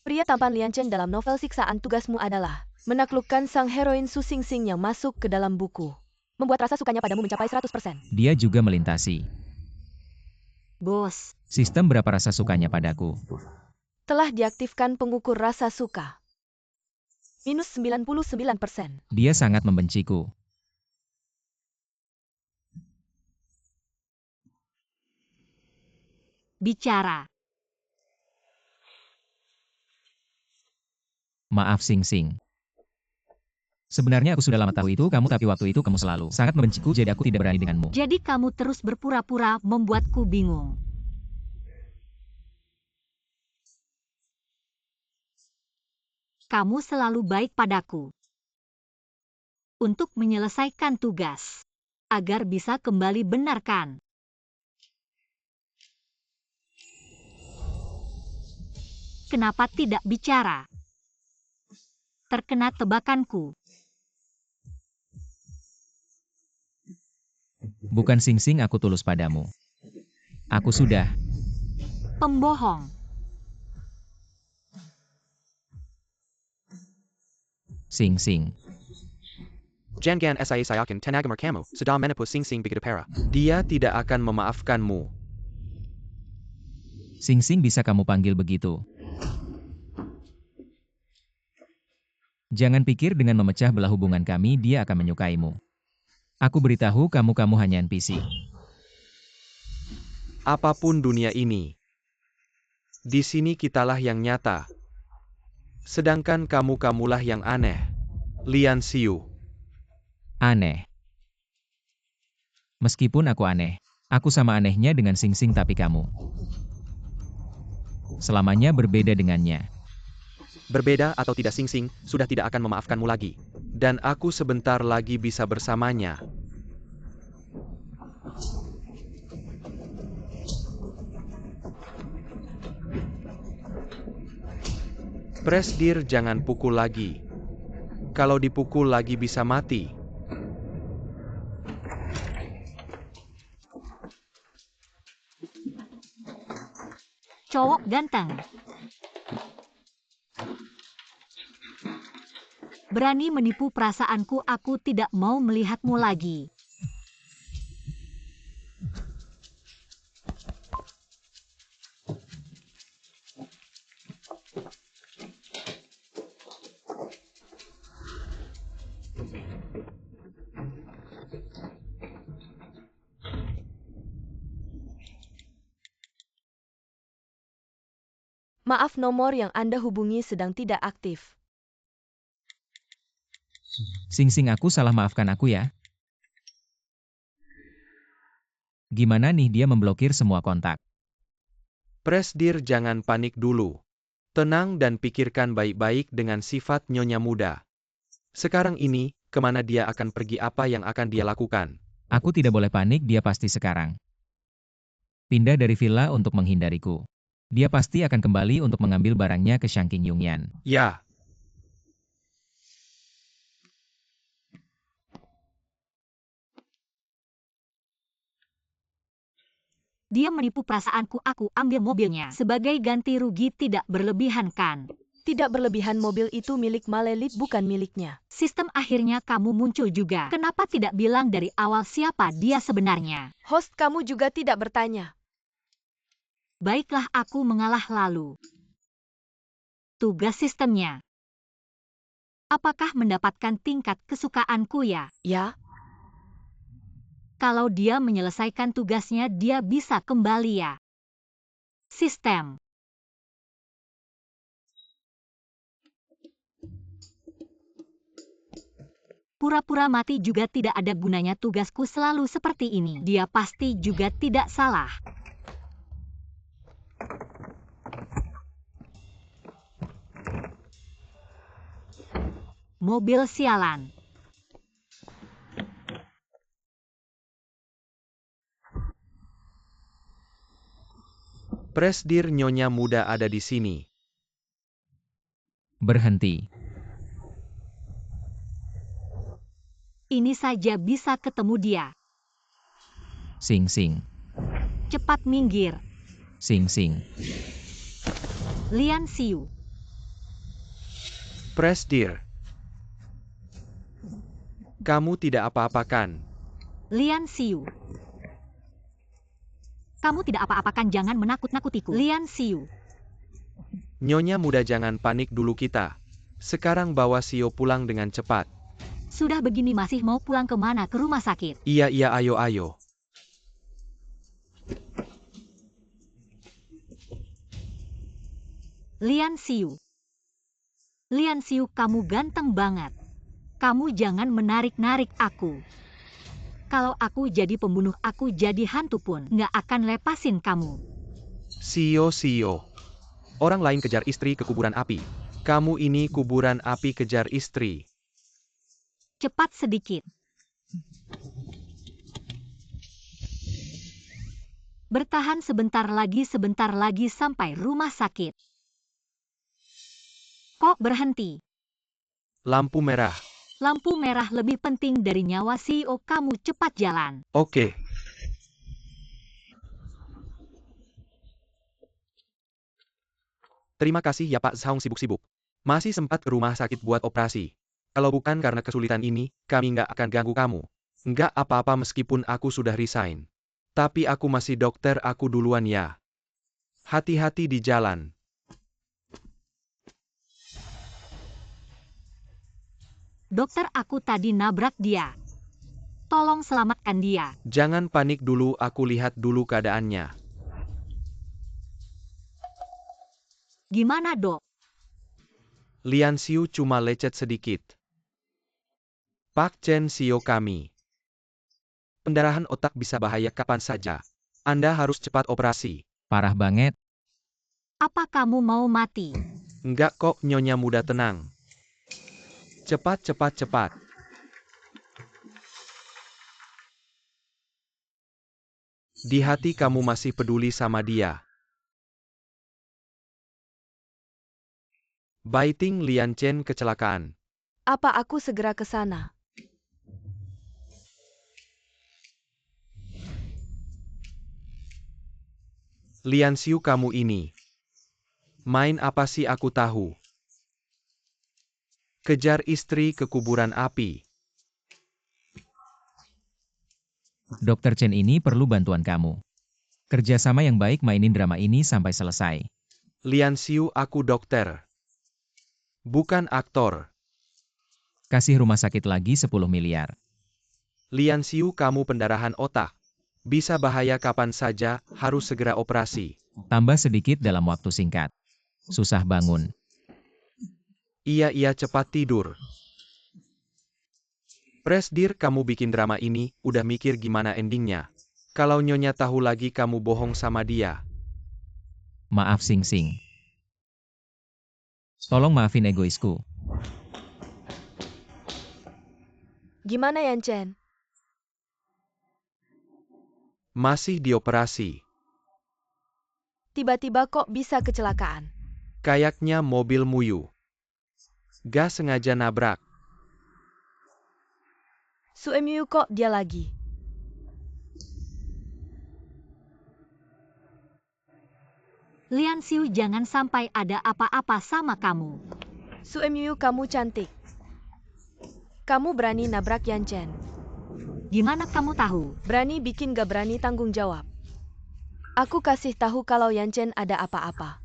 pria tampan Lian Chen dalam novel siksaan. Tugasmu adalah menaklukkan sang heroin Su Sing-sing yang masuk ke dalam buku. Membuat rasa sukanya padamu mencapai 100%. Dia juga melintasi. Bos, Sistem berapa rasa sukanya padaku? Telah diaktifkan pengukur rasa suka. Minus 99%. Dia sangat membenciku. bicara. Maaf Sing-sing. Sebenarnya aku sudah lama tahu itu kamu, tapi waktu itu kamu selalu sangat membenciku, jadi aku tidak berani denganmu. Jadi kamu terus berpura-pura membuatku bingung. Kamu selalu baik padaku. Untuk menyelesaikan tugas. Agar bisa kembali benarkan. Kenapa tidak bicara? Terkena tebakanku. Bukan Sing-sing, aku tulus padamu. Aku sudah. Pembohong. Sing-sing. Jangan saya sayakin tenaga kamu sudah menipu Sing-sing begitu parah. Dia tidak akan memaafkanmu. Sing-sing bisa kamu panggil begitu. Jangan pikir dengan memecah belah hubungan kami dia akan menyukaimu. Aku beritahu kamu, kamu hanya NPC. Apapun dunia ini, di sini kitalah yang nyata. Sedangkan kamulah yang aneh. Lian Xiu. Aneh. Meskipun aku aneh, aku sama anehnya dengan Sing-sing, tapi kamu selamanya berbeda dengannya. Berbeda atau tidak, Sing-sing sudah tidak akan memaafkanmu lagi. Dan aku sebentar lagi bisa bersamanya. Presdir jangan pukul lagi. Kalau dipukul lagi bisa mati. Cowok ganteng. Berani menipu perasaanku, aku tidak mau melihatmu lagi. Maaf, nomor yang Anda hubungi sedang tidak aktif. Sing aku salah, maafkan aku ya. Gimana nih dia memblokir semua kontak? Presdir, jangan panik dulu. Tenang dan pikirkan baik-baik dengan sifat Nyonya Muda. Sekarang ini, kemana dia akan pergi, apa yang akan dia lakukan? Aku tidak boleh panik, dia pasti sekarang pindah dari villa untuk menghindariku. Dia pasti akan kembali untuk mengambil barangnya ke Shangqing Yongyan. Ya, Dia menipu perasaanku, aku ambil mobilnya. Sebagai ganti rugi, tidak berlebihan kan? Tidak berlebihan, mobil itu milik Malelit, bukan miliknya. Sistem, akhirnya kamu muncul juga. Kenapa tidak bilang dari awal siapa dia sebenarnya? Host, kamu juga tidak bertanya. Baiklah, aku mengalah lalu. Tugas sistemnya. Apakah mendapatkan tingkat kesukaanku ya? Ya, Kalau dia menyelesaikan tugasnya, dia bisa kembali ya. Sistem. Pura-pura mati juga tidak ada gunanya, tugasku selalu seperti ini. Dia pasti juga tidak salah. Mobil sialan. Presdir, Nyonya Muda ada di sini. Berhenti. Ini saja bisa ketemu dia. Sing. Cepat minggir. Sing. Lian Xiu. Presdir, kamu tidak apa-apakan. Lian Xiu. Kamu tidak apa-apakan, jangan menakut-nakutiku. Lian Xiu. Nyonya Muda, jangan panik dulu, kita sekarang bawa Xiao pulang dengan cepat. Sudah begini masih mau pulang kemana? Ke rumah sakit? Iya, ayo. Lian Xiu. Lian Xiu, kamu ganteng banget. Kamu jangan menarik-narik aku. Kalau aku jadi pembunuh, aku jadi hantu pun nggak akan lepasin kamu. Xiao. Orang lain kejar istri ke kuburan api. Kamu ini kuburan api, kejar istri. Cepat sedikit. Bertahan sebentar lagi sampai rumah sakit. Kok berhenti? Lampu merah. Lampu merah lebih penting dari nyawa CEO, kamu cepat jalan. Oke. Terima kasih ya Pak Zhang, sibuk-sibuk. Masih sempat ke rumah sakit buat operasi. Kalau bukan karena kesulitan ini, kami nggak akan ganggu kamu. Nggak apa-apa meskipun aku sudah resign. Tapi aku masih dokter, aku duluan ya. Hati-hati di jalan. Dokter, aku tadi nabrak dia. Tolong selamatkan dia. Jangan panik dulu, aku lihat dulu keadaannya. Gimana, Dok? Lian Xiu cuma lecet sedikit. Pak Chen, Xiao kami. Pendarahan otak bisa bahaya kapan saja. Anda harus cepat operasi. Parah banget. Apa kamu mau mati? Enggak kok, Nyonya Muda, tenang. Cepat. Di hati kamu masih peduli sama dia. Baiting Lian Chen kecelakaan. apa aku segera ke sana? Lian Xiu, kamu ini. Main apa sih, aku tahu. Kejar istri ke kuburan api. Dokter Chen ini perlu bantuan kamu. Kerjasama yang baik, mainin drama ini sampai selesai. Lian Xiu, aku dokter. Bukan aktor. Kasih rumah sakit lagi 10 miliar. Lian Xiu, kamu pendarahan otak. Bisa bahaya kapan saja, harus segera operasi. Tambah sedikit dalam waktu singkat. Susah bangun. Iya, cepat tidur. Presdir, kamu bikin drama ini, udah mikir gimana endingnya? Kalau Nyonya tahu lagi kamu bohong sama dia. Maaf Sing Sing. Tolong maafin egoisku. Gimana Yan Chen? Masih dioperasi. Tiba-tiba kok bisa kecelakaan? Kayaknya mobil Muyu. Gak sengaja nabrak. Suemyu kok dia lagi? Lian Xiu, jangan sampai ada apa-apa sama kamu. Suemyu, kamu cantik. Kamu berani nabrak Yan Chen. Gimana kamu tahu? Berani bikin gak berani tanggung jawab. Aku kasih tahu kalau Yan Chen ada apa-apa.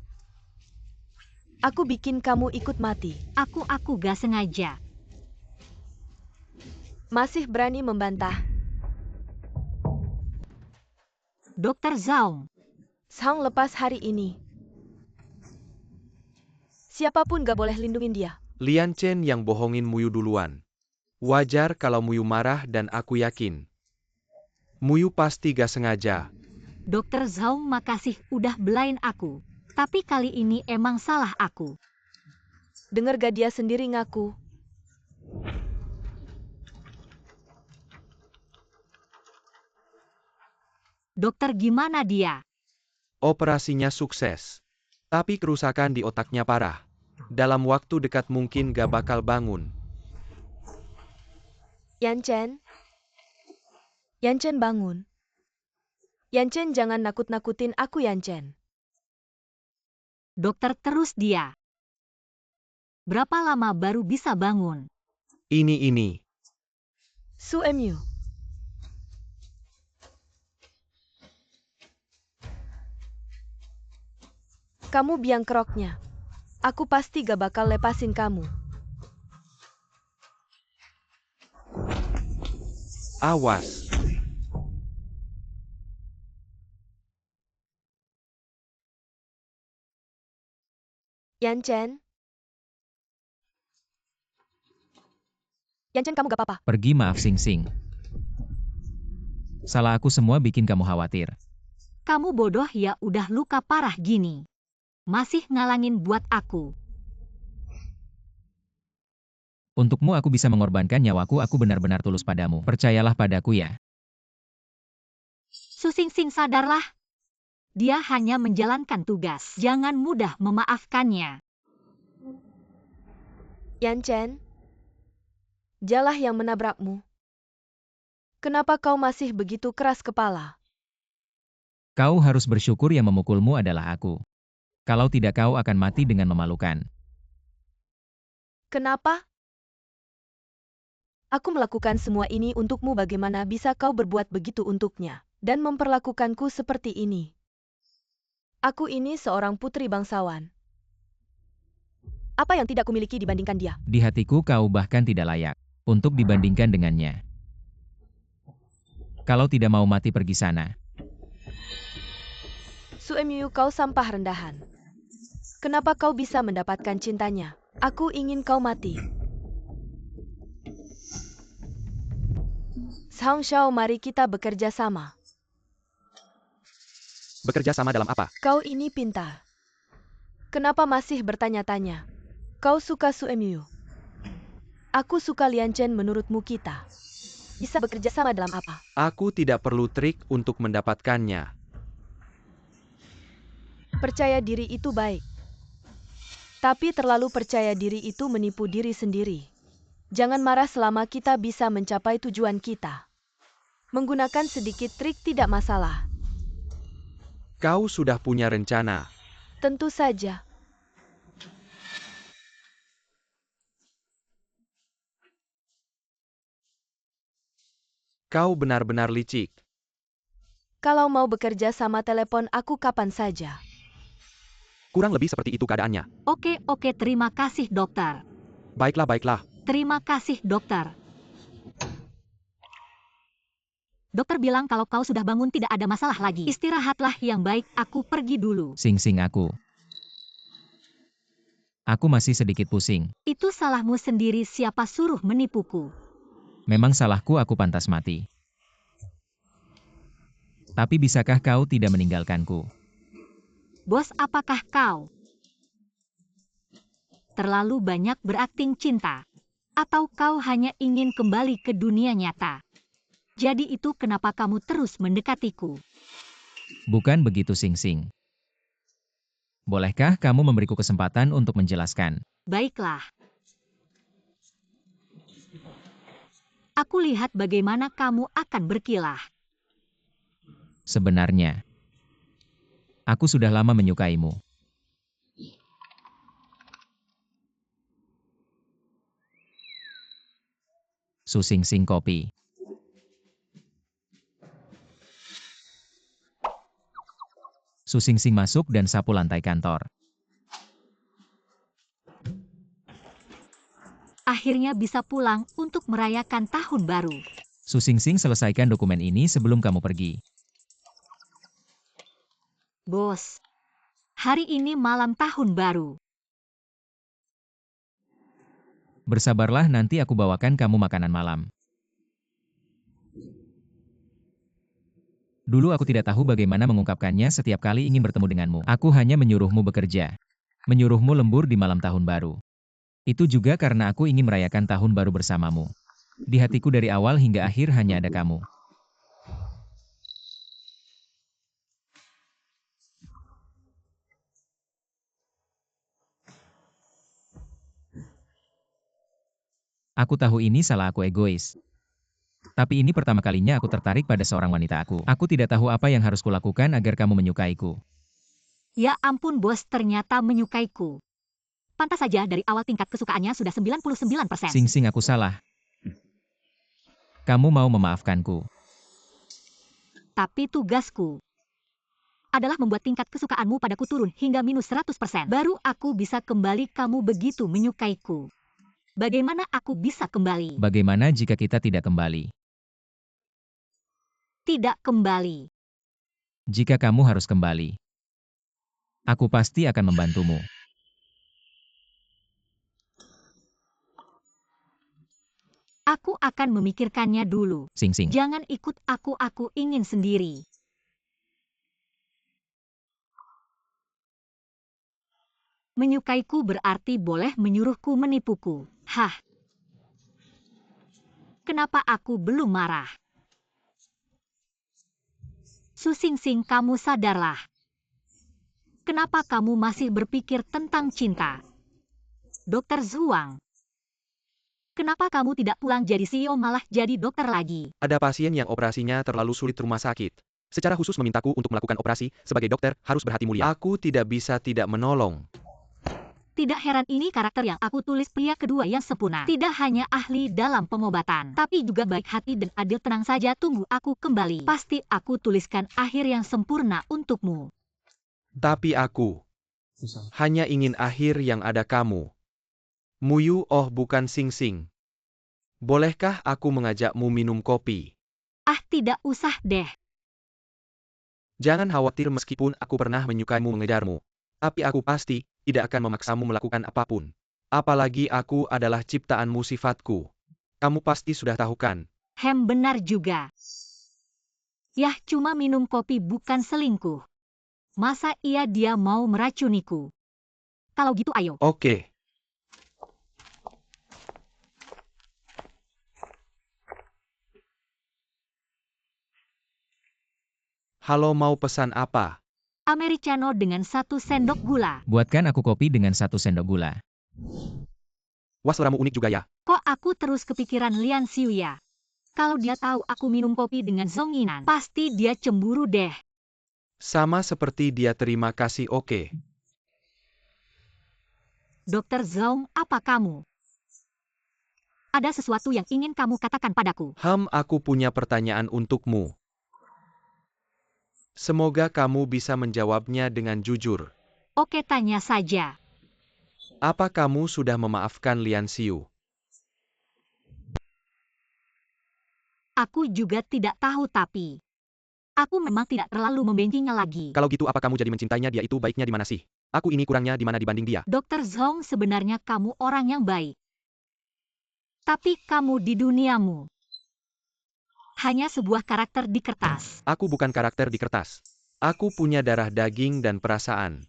Aku bikin kamu ikut mati. Aku gak sengaja. Masih berani membantah. Dokter Zhao. Zhang lepas hari ini. Siapapun gak boleh lindungin dia. Lian Chen yang bohongin Muyu duluan. Wajar kalau Muyu marah dan aku yakin. Muyu pasti gak sengaja. Dokter Zhao, makasih udah belain aku. Tapi kali ini emang salah aku. Dengar gak dia sendiri ngaku? Dokter, gimana dia? Operasinya sukses. Tapi kerusakan di otaknya parah. Dalam waktu dekat mungkin gak bakal bangun. Yan Chen? Yan Chen bangun. Yan Chen, jangan nakut-nakutin aku Yan Chen. Dokter, terus dia. Berapa lama baru bisa bangun? Ini. Suemyu. Kamu biang keroknya. Aku pasti gak bakal lepasin kamu. Awas. Yan Chen? Yan Chen, kamu gak apa-apa? Pergi, maaf Sing Sing. Salah aku semua bikin kamu khawatir. Kamu bodoh ya, udah luka parah gini. Masih ngalangin buat aku. Untukmu aku bisa mengorbankan nyawaku, aku benar-benar tulus padamu. Percayalah padaku ya. Su Sing Sing, sadarlah. Dia hanya menjalankan tugas. Jangan mudah memaafkannya. Yan Chen? Dialah yang menabrakmu. Kenapa kau masih begitu keras kepala? Kau harus bersyukur yang memukulmu adalah aku. Kalau tidak kau akan mati dengan memalukan. Kenapa? Aku melakukan semua ini untukmu, bagaimana bisa kau berbuat begitu untuknya? Dan memperlakukanku seperti ini. Aku ini seorang putri bangsawan. Apa yang tidak kumiliki dibandingkan dia? Di hatiku kau bahkan tidak layak untuk dibandingkan dengannya. Kalau tidak mau mati, pergi sana. Suemyu, kau sampah rendahan. Kenapa kau bisa mendapatkan cintanya? Aku ingin kau mati. Zhang Xiao, mari kita bekerja sama. Bekerja sama dalam apa? Kau ini pintar. Kenapa masih bertanya-tanya? Kau suka Suemyu. Aku suka Lian Chen, menurutmu kita bisa bekerja sama dalam apa? Aku tidak perlu trik untuk mendapatkannya. Percaya diri itu baik. Tapi terlalu percaya diri itu menipu diri sendiri. Jangan marah selama kita bisa mencapai tujuan kita. Menggunakan sedikit trik tidak masalah. Kau sudah punya rencana. Tentu saja. Kau benar-benar licik. Kalau mau bekerja sama, telepon aku kapan saja. Kurang lebih seperti itu keadaannya. Oke, terima kasih dokter. Baiklah. Terima kasih dokter. Dokter bilang kalau kau sudah bangun tidak ada masalah lagi. Istirahatlah yang baik, aku pergi dulu. Sing Sing, aku masih sedikit pusing. Itu salahmu sendiri, siapa suruh menipuku? Memang salahku, aku pantas mati. Tapi bisakah kau tidak meninggalkanku? Bos, apakah kau terlalu banyak berakting cinta? Atau kau hanya ingin kembali ke dunia nyata? Jadi itu kenapa kamu terus mendekatiku? Bukan begitu, Sing Sing. Bolehkah kamu memberiku kesempatan untuk menjelaskan? Baiklah. Aku lihat bagaimana kamu akan berkilah. Sebenarnya, aku sudah lama menyukaimu. Su Sing Sing kopi. Su Sing Sing masuk dan sapu lantai kantor. Akhirnya bisa pulang untuk merayakan tahun baru. Su Sing Sing, selesaikan dokumen ini sebelum kamu pergi. Bos, hari ini malam tahun baru. Bersabarlah, nanti aku bawakan kamu makanan malam. Dulu aku tidak tahu bagaimana mengungkapkannya setiap kali ingin bertemu denganmu. Aku hanya menyuruhmu bekerja. Menyuruhmu lembur di malam tahun baru. Itu juga karena aku ingin merayakan tahun baru bersamamu. Di hatiku dari awal hingga akhir hanya ada kamu. Aku tahu ini salah, aku egois. Tapi ini pertama kalinya aku tertarik pada seorang wanita. Aku tidak tahu apa yang harus kulakukan agar kamu menyukaiku. Ya ampun bos, ternyata menyukaiku. Pantas saja dari awal tingkat kesukaannya sudah 99%. Sing Sing, aku salah. Kamu mau memaafkanku. Tapi tugasku adalah membuat tingkat kesukaanmu padaku turun hingga minus 100%. Baru aku bisa kembali, kamu begitu menyukaiku. Bagaimana aku bisa kembali? Bagaimana jika kita tidak kembali? Tidak kembali. Jika kamu harus kembali, aku pasti akan membantumu. Aku akan memikirkannya dulu. Sing Sing. Jangan ikut aku ingin sendiri. Menyukaiku berarti boleh menyuruhku menipuku. Hah? Kenapa aku belum marah? Su Sing Sing, kamu sadarlah. Kenapa kamu masih berpikir tentang cinta? Dokter Zhuang, kenapa kamu tidak pulang jadi CEO malah jadi dokter lagi? Ada pasien yang operasinya terlalu sulit rumah sakit. Secara khusus memintaku untuk melakukan operasi, sebagai dokter harus berhati mulia. Aku tidak bisa tidak menolong. Tidak heran, ini karakter yang aku tulis, pria kedua yang sempurna. Tidak hanya ahli dalam pengobatan, tapi juga baik hati dan adil. Tenang saja, tunggu aku kembali. Pasti aku tuliskan akhir yang sempurna untukmu. Tapi aku hanya ingin akhir yang ada kamu. Muyu, oh bukan Sing Sing. Bolehkah aku mengajakmu minum kopi? Ah, tidak usah deh. Jangan khawatir, meskipun aku pernah menyukaimu, mengejarmu. Tapi aku pasti tidak akan memaksamu melakukan apapun. Apalagi aku adalah ciptaanmu, sifatku. Kamu pasti sudah tahu kan? Benar juga. Yah, cuma minum kopi bukan selingkuh. Masa iya dia mau meracuniku? Kalau gitu ayo. Oke. Halo, mau pesan apa? Americano dengan 1 sendok gula. Buatkan aku kopi dengan 1 sendok gula. Wah, seleramu unik juga ya. Kok aku terus kepikiran Lian Xiu ya? Kalau dia tahu aku minum kopi dengan Zhong Yinan, pasti dia cemburu deh. Sama seperti dia, terima kasih, oke. Dokter Zhong, apa kamu? Ada sesuatu yang ingin kamu katakan padaku? Aku punya pertanyaan untukmu. Semoga kamu bisa menjawabnya dengan jujur. Oke, tanya saja. Apa kamu sudah memaafkan Lian Xiu? Aku juga tidak tahu, tapi aku memang tidak terlalu membencinya lagi. Kalau gitu apa kamu jadi mencintainya? Dia itu baiknya di mana sih? Aku ini kurangnya di mana dibanding dia? Dokter Zhong, sebenarnya kamu orang yang baik. Tapi kamu di duniamu hanya sebuah karakter di kertas. Aku bukan karakter di kertas. Aku punya darah daging dan perasaan.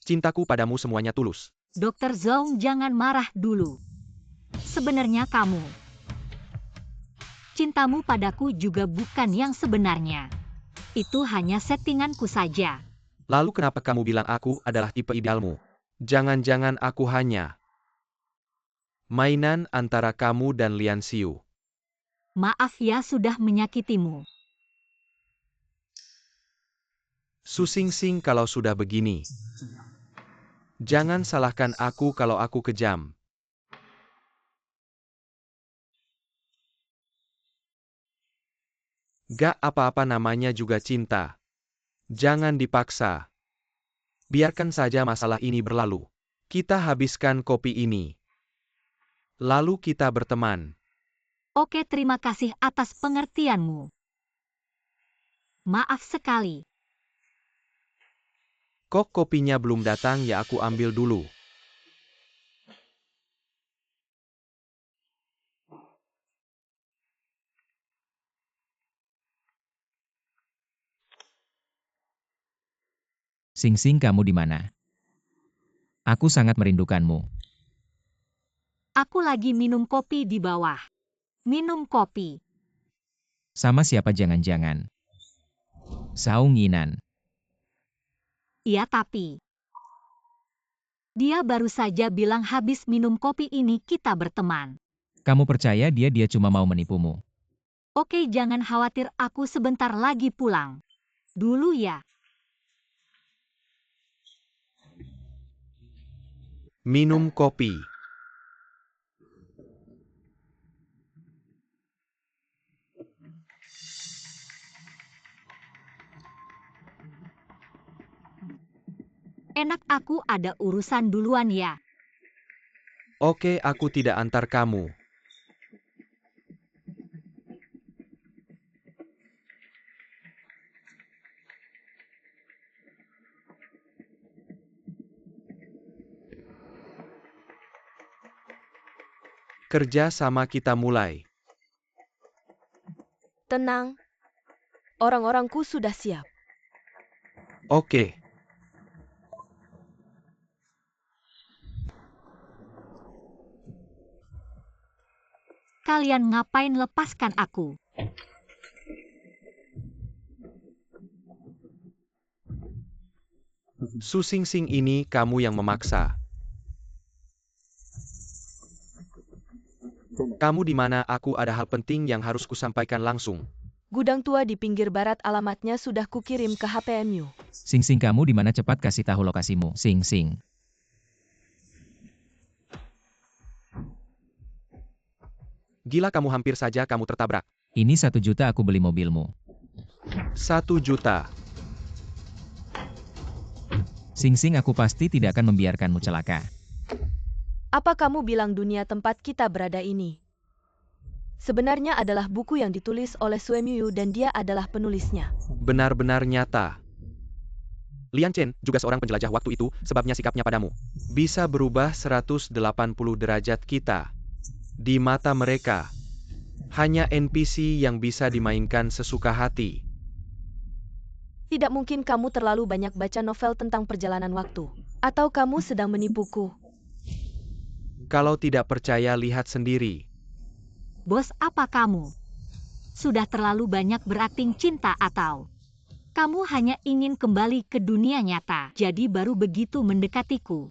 Cintaku padamu semuanya tulus. Dr. Zhong, jangan marah dulu. Sebenarnya cintamu padaku juga bukan yang sebenarnya. Itu hanya settinganku saja. Lalu kenapa kamu bilang aku adalah tipe idealmu? Jangan-jangan aku hanya mainan antara kamu dan Lian Xiu. Maaf ya sudah menyakitimu. Susingsing kalau sudah begini. Jangan salahkan aku kalau aku kejam. Gak apa-apa, namanya juga cinta. Jangan dipaksa. Biarkan saja masalah ini berlalu. Kita habiskan kopi ini. Lalu kita berteman. Oke, terima kasih atas pengertianmu. Maaf sekali. Kok kopinya belum datang ya, aku ambil dulu. Singsing, kamu di mana? Aku sangat merindukanmu. Aku lagi minum kopi di bawah. Minum kopi. Sama siapa jangan-jangan? Sao Nginan. Iya, tapi dia baru saja bilang habis minum kopi ini kita berteman. Kamu percaya dia cuma mau menipumu? Oke, jangan khawatir, aku sebentar lagi pulang. Dulu ya. Minum kopi. Enak, aku ada urusan duluan ya. Oke, aku tidak antar kamu. Kerja sama kita mulai. Tenang. Orang-orangku sudah siap. Oke. Kalian ngapain lepaskan aku? Susingsing, ini kamu yang memaksa. Kamu di mana? Aku ada hal penting yang harus kusampaikan langsung. Gudang tua di pinggir barat, alamatnya sudah kukirim ke HPMU. Singsing, kamu di mana? Cepat kasih tahu lokasimu. Singsing. Gila, kamu hampir saja kamu tertabrak. Ini 1 juta aku beli mobilmu. 1 juta. Singsing, aku pasti tidak akan membiarkanmu celaka. Apa kamu bilang dunia tempat kita berada ini sebenarnya adalah buku yang ditulis oleh Suemyu dan dia adalah penulisnya? Benar-benar nyata. Lian Chen juga seorang penjelajah waktu itu, sebabnya sikapnya padamu bisa berubah 180 derajat. Kita di mata mereka hanya NPC yang bisa dimainkan sesuka hati. Tidak mungkin kamu terlalu banyak baca novel tentang perjalanan waktu. Atau kamu sedang menipuku? Kalau tidak percaya, lihat sendiri. Bos, apa kamu? Sudah terlalu banyak berakting cinta atau kamu hanya ingin kembali ke dunia nyata, jadi baru begitu mendekatiku?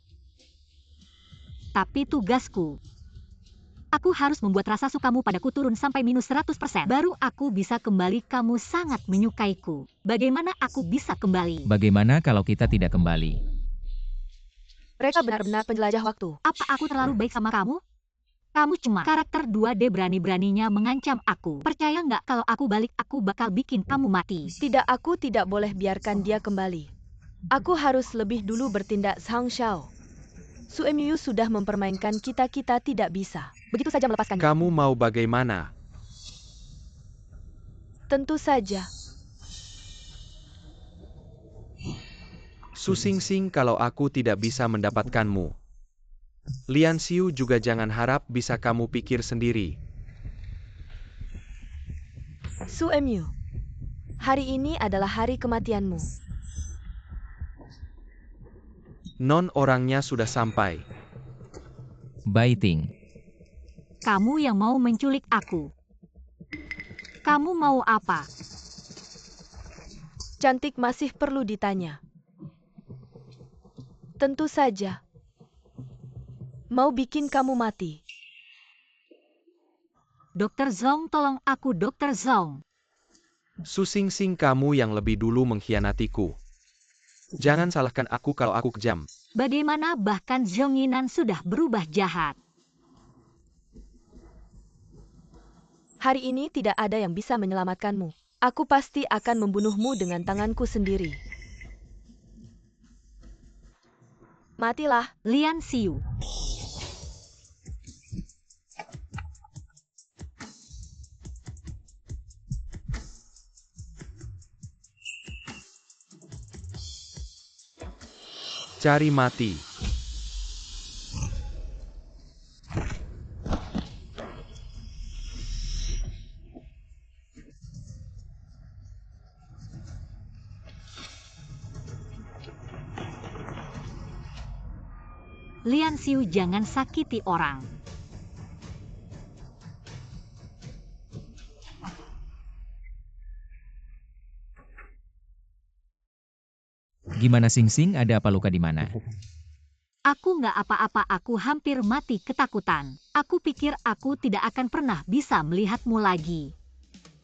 Tapi tugasku, aku harus membuat rasa sukamu padaku turun sampai minus 100%. Baru aku bisa kembali, kamu sangat menyukaiku. Bagaimana aku bisa kembali? Bagaimana kalau kita tidak kembali? Mereka benar-benar penjelajah waktu. Apa aku terlalu baik sama kamu? Kamu cuma karakter 2D, berani-beraninya mengancam aku. Percaya nggak kalau aku balik, aku bakal bikin kamu mati. Tidak, aku tidak boleh biarkan dia kembali. Aku harus lebih dulu bertindak. Zhang Xiao. Suemyu sudah mempermainkan kita tidak bisa begitu saja melepaskannya. Kamu mau bagaimana? Tentu saja. Susingsing, kalau aku tidak bisa mendapatkanmu, Lian Xiu juga jangan harap bisa, kamu pikir sendiri. Su Emyu, hari ini adalah hari kematianmu. Non orangnya sudah sampai. Baiting. Kamu yang mau menculik aku. Kamu mau apa? Cantik masih perlu ditanya. Tentu saja. Mau bikin kamu mati. Dokter Zhong, tolong aku, Dokter Zhong. Su Xingxing, kamu yang lebih dulu mengkhianatiku. Jangan salahkan aku kalau aku kejam. Bagaimana bahkan Zhong Yinan sudah berubah jahat. Hari ini tidak ada yang bisa menyelamatkanmu. Aku pasti akan membunuhmu dengan tanganku sendiri. Matilah. Lian Xiu. Cari mati. Lian Xiu, jangan sakiti orang. Gimana Xingxing, ada apa, luka di mana? Aku nggak apa-apa, aku hampir mati ketakutan. Aku pikir aku tidak akan pernah bisa melihatmu lagi.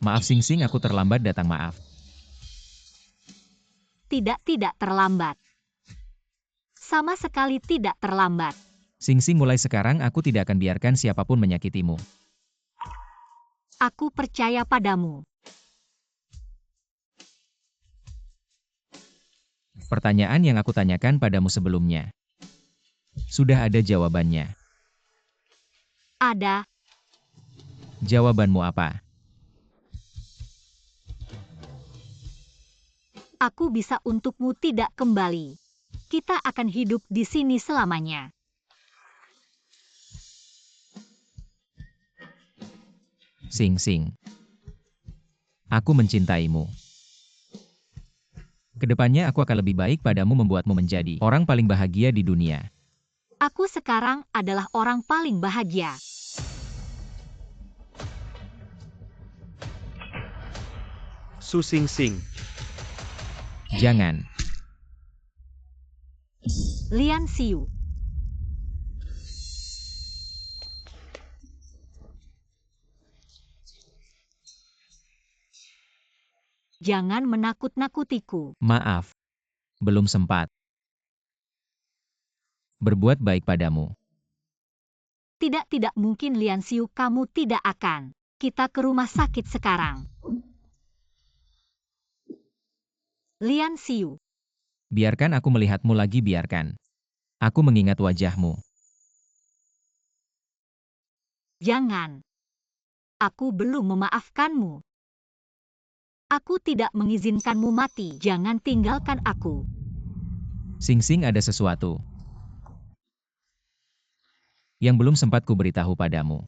Maaf Xingxing, aku terlambat datang, maaf. Tidak terlambat. Sama sekali tidak terlambat. Xingxing, mulai sekarang aku tidak akan biarkan siapapun menyakitimu. Aku percaya padamu. Pertanyaan yang aku tanyakan padamu sebelumnya. Sudah ada jawabannya. Ada. Jawabanmu apa? Aku bisa untukmu tidak kembali. Kita akan hidup di sini selamanya. Xingxing. Aku mencintaimu. Kedepannya aku akan lebih baik padamu, membuatmu menjadi orang paling bahagia di dunia. Aku sekarang adalah orang paling bahagia. Su Xingxing. Jangan. Lian Xiu. Jangan menakut-nakutiku. Maaf. Belum sempat. Berbuat baik padamu. Tidak mungkin Lian Xiu, kamu tidak akan. Kita ke rumah sakit sekarang. Lian Xiu. Biarkan aku melihatmu lagi, biarkan. Aku mengingat wajahmu. Jangan. Aku belum memaafkanmu. Aku tidak mengizinkanmu mati. Jangan tinggalkan aku. Xingxing, ada sesuatu yang belum sempat ku beritahu padamu.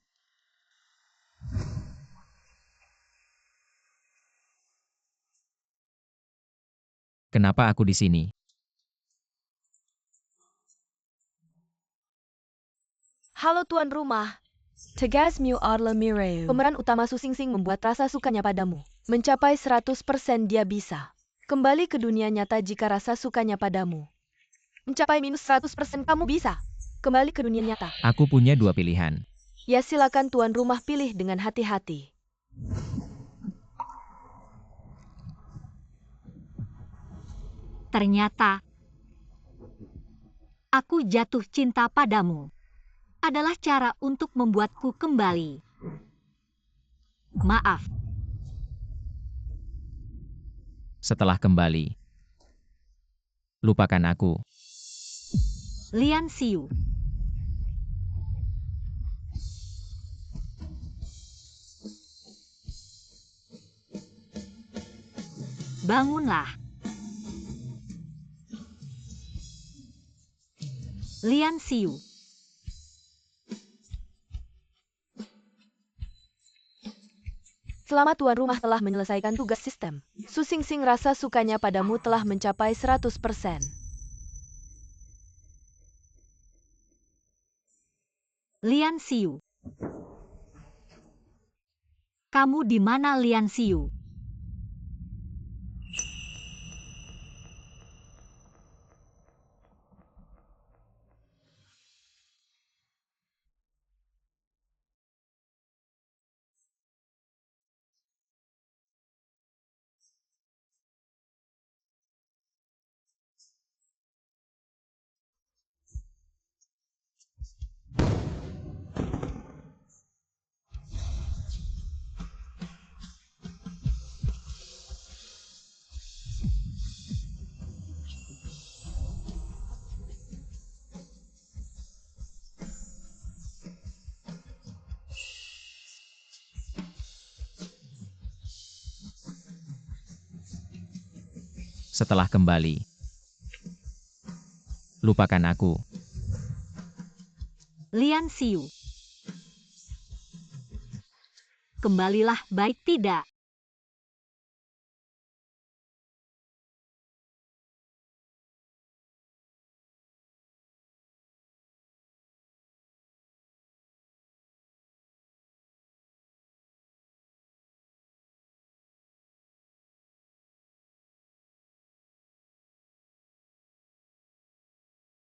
Kenapa aku di sini? Halo tuan rumah. Tegas Miu Arle Mireu. Pemeran utama Su Xingxing membuat rasa sukanya padamu. Mencapai 100% dia bisa. Kembali ke dunia nyata jika rasa sukanya padamu. Mencapai minus 100% kamu bisa. Kembali ke dunia nyata. Aku punya dua pilihan. Ya silakan tuan rumah, pilih dengan hati-hati. Ternyata aku jatuh cinta padamu. Adalah cara untuk membuatku kembali. Maaf. Setelah kembali, lupakan aku. Lian Xiu. Bangunlah. Lian Xiu. Selamat tuan rumah telah menyelesaikan tugas sistem. Su Xingxing rasa sukanya padamu telah mencapai 100%. Lian Xiu. Kamu di mana, Lian Xiu? Setelah kembali, lupakan aku. Lian Xiu. Kembalilah, baik tidak?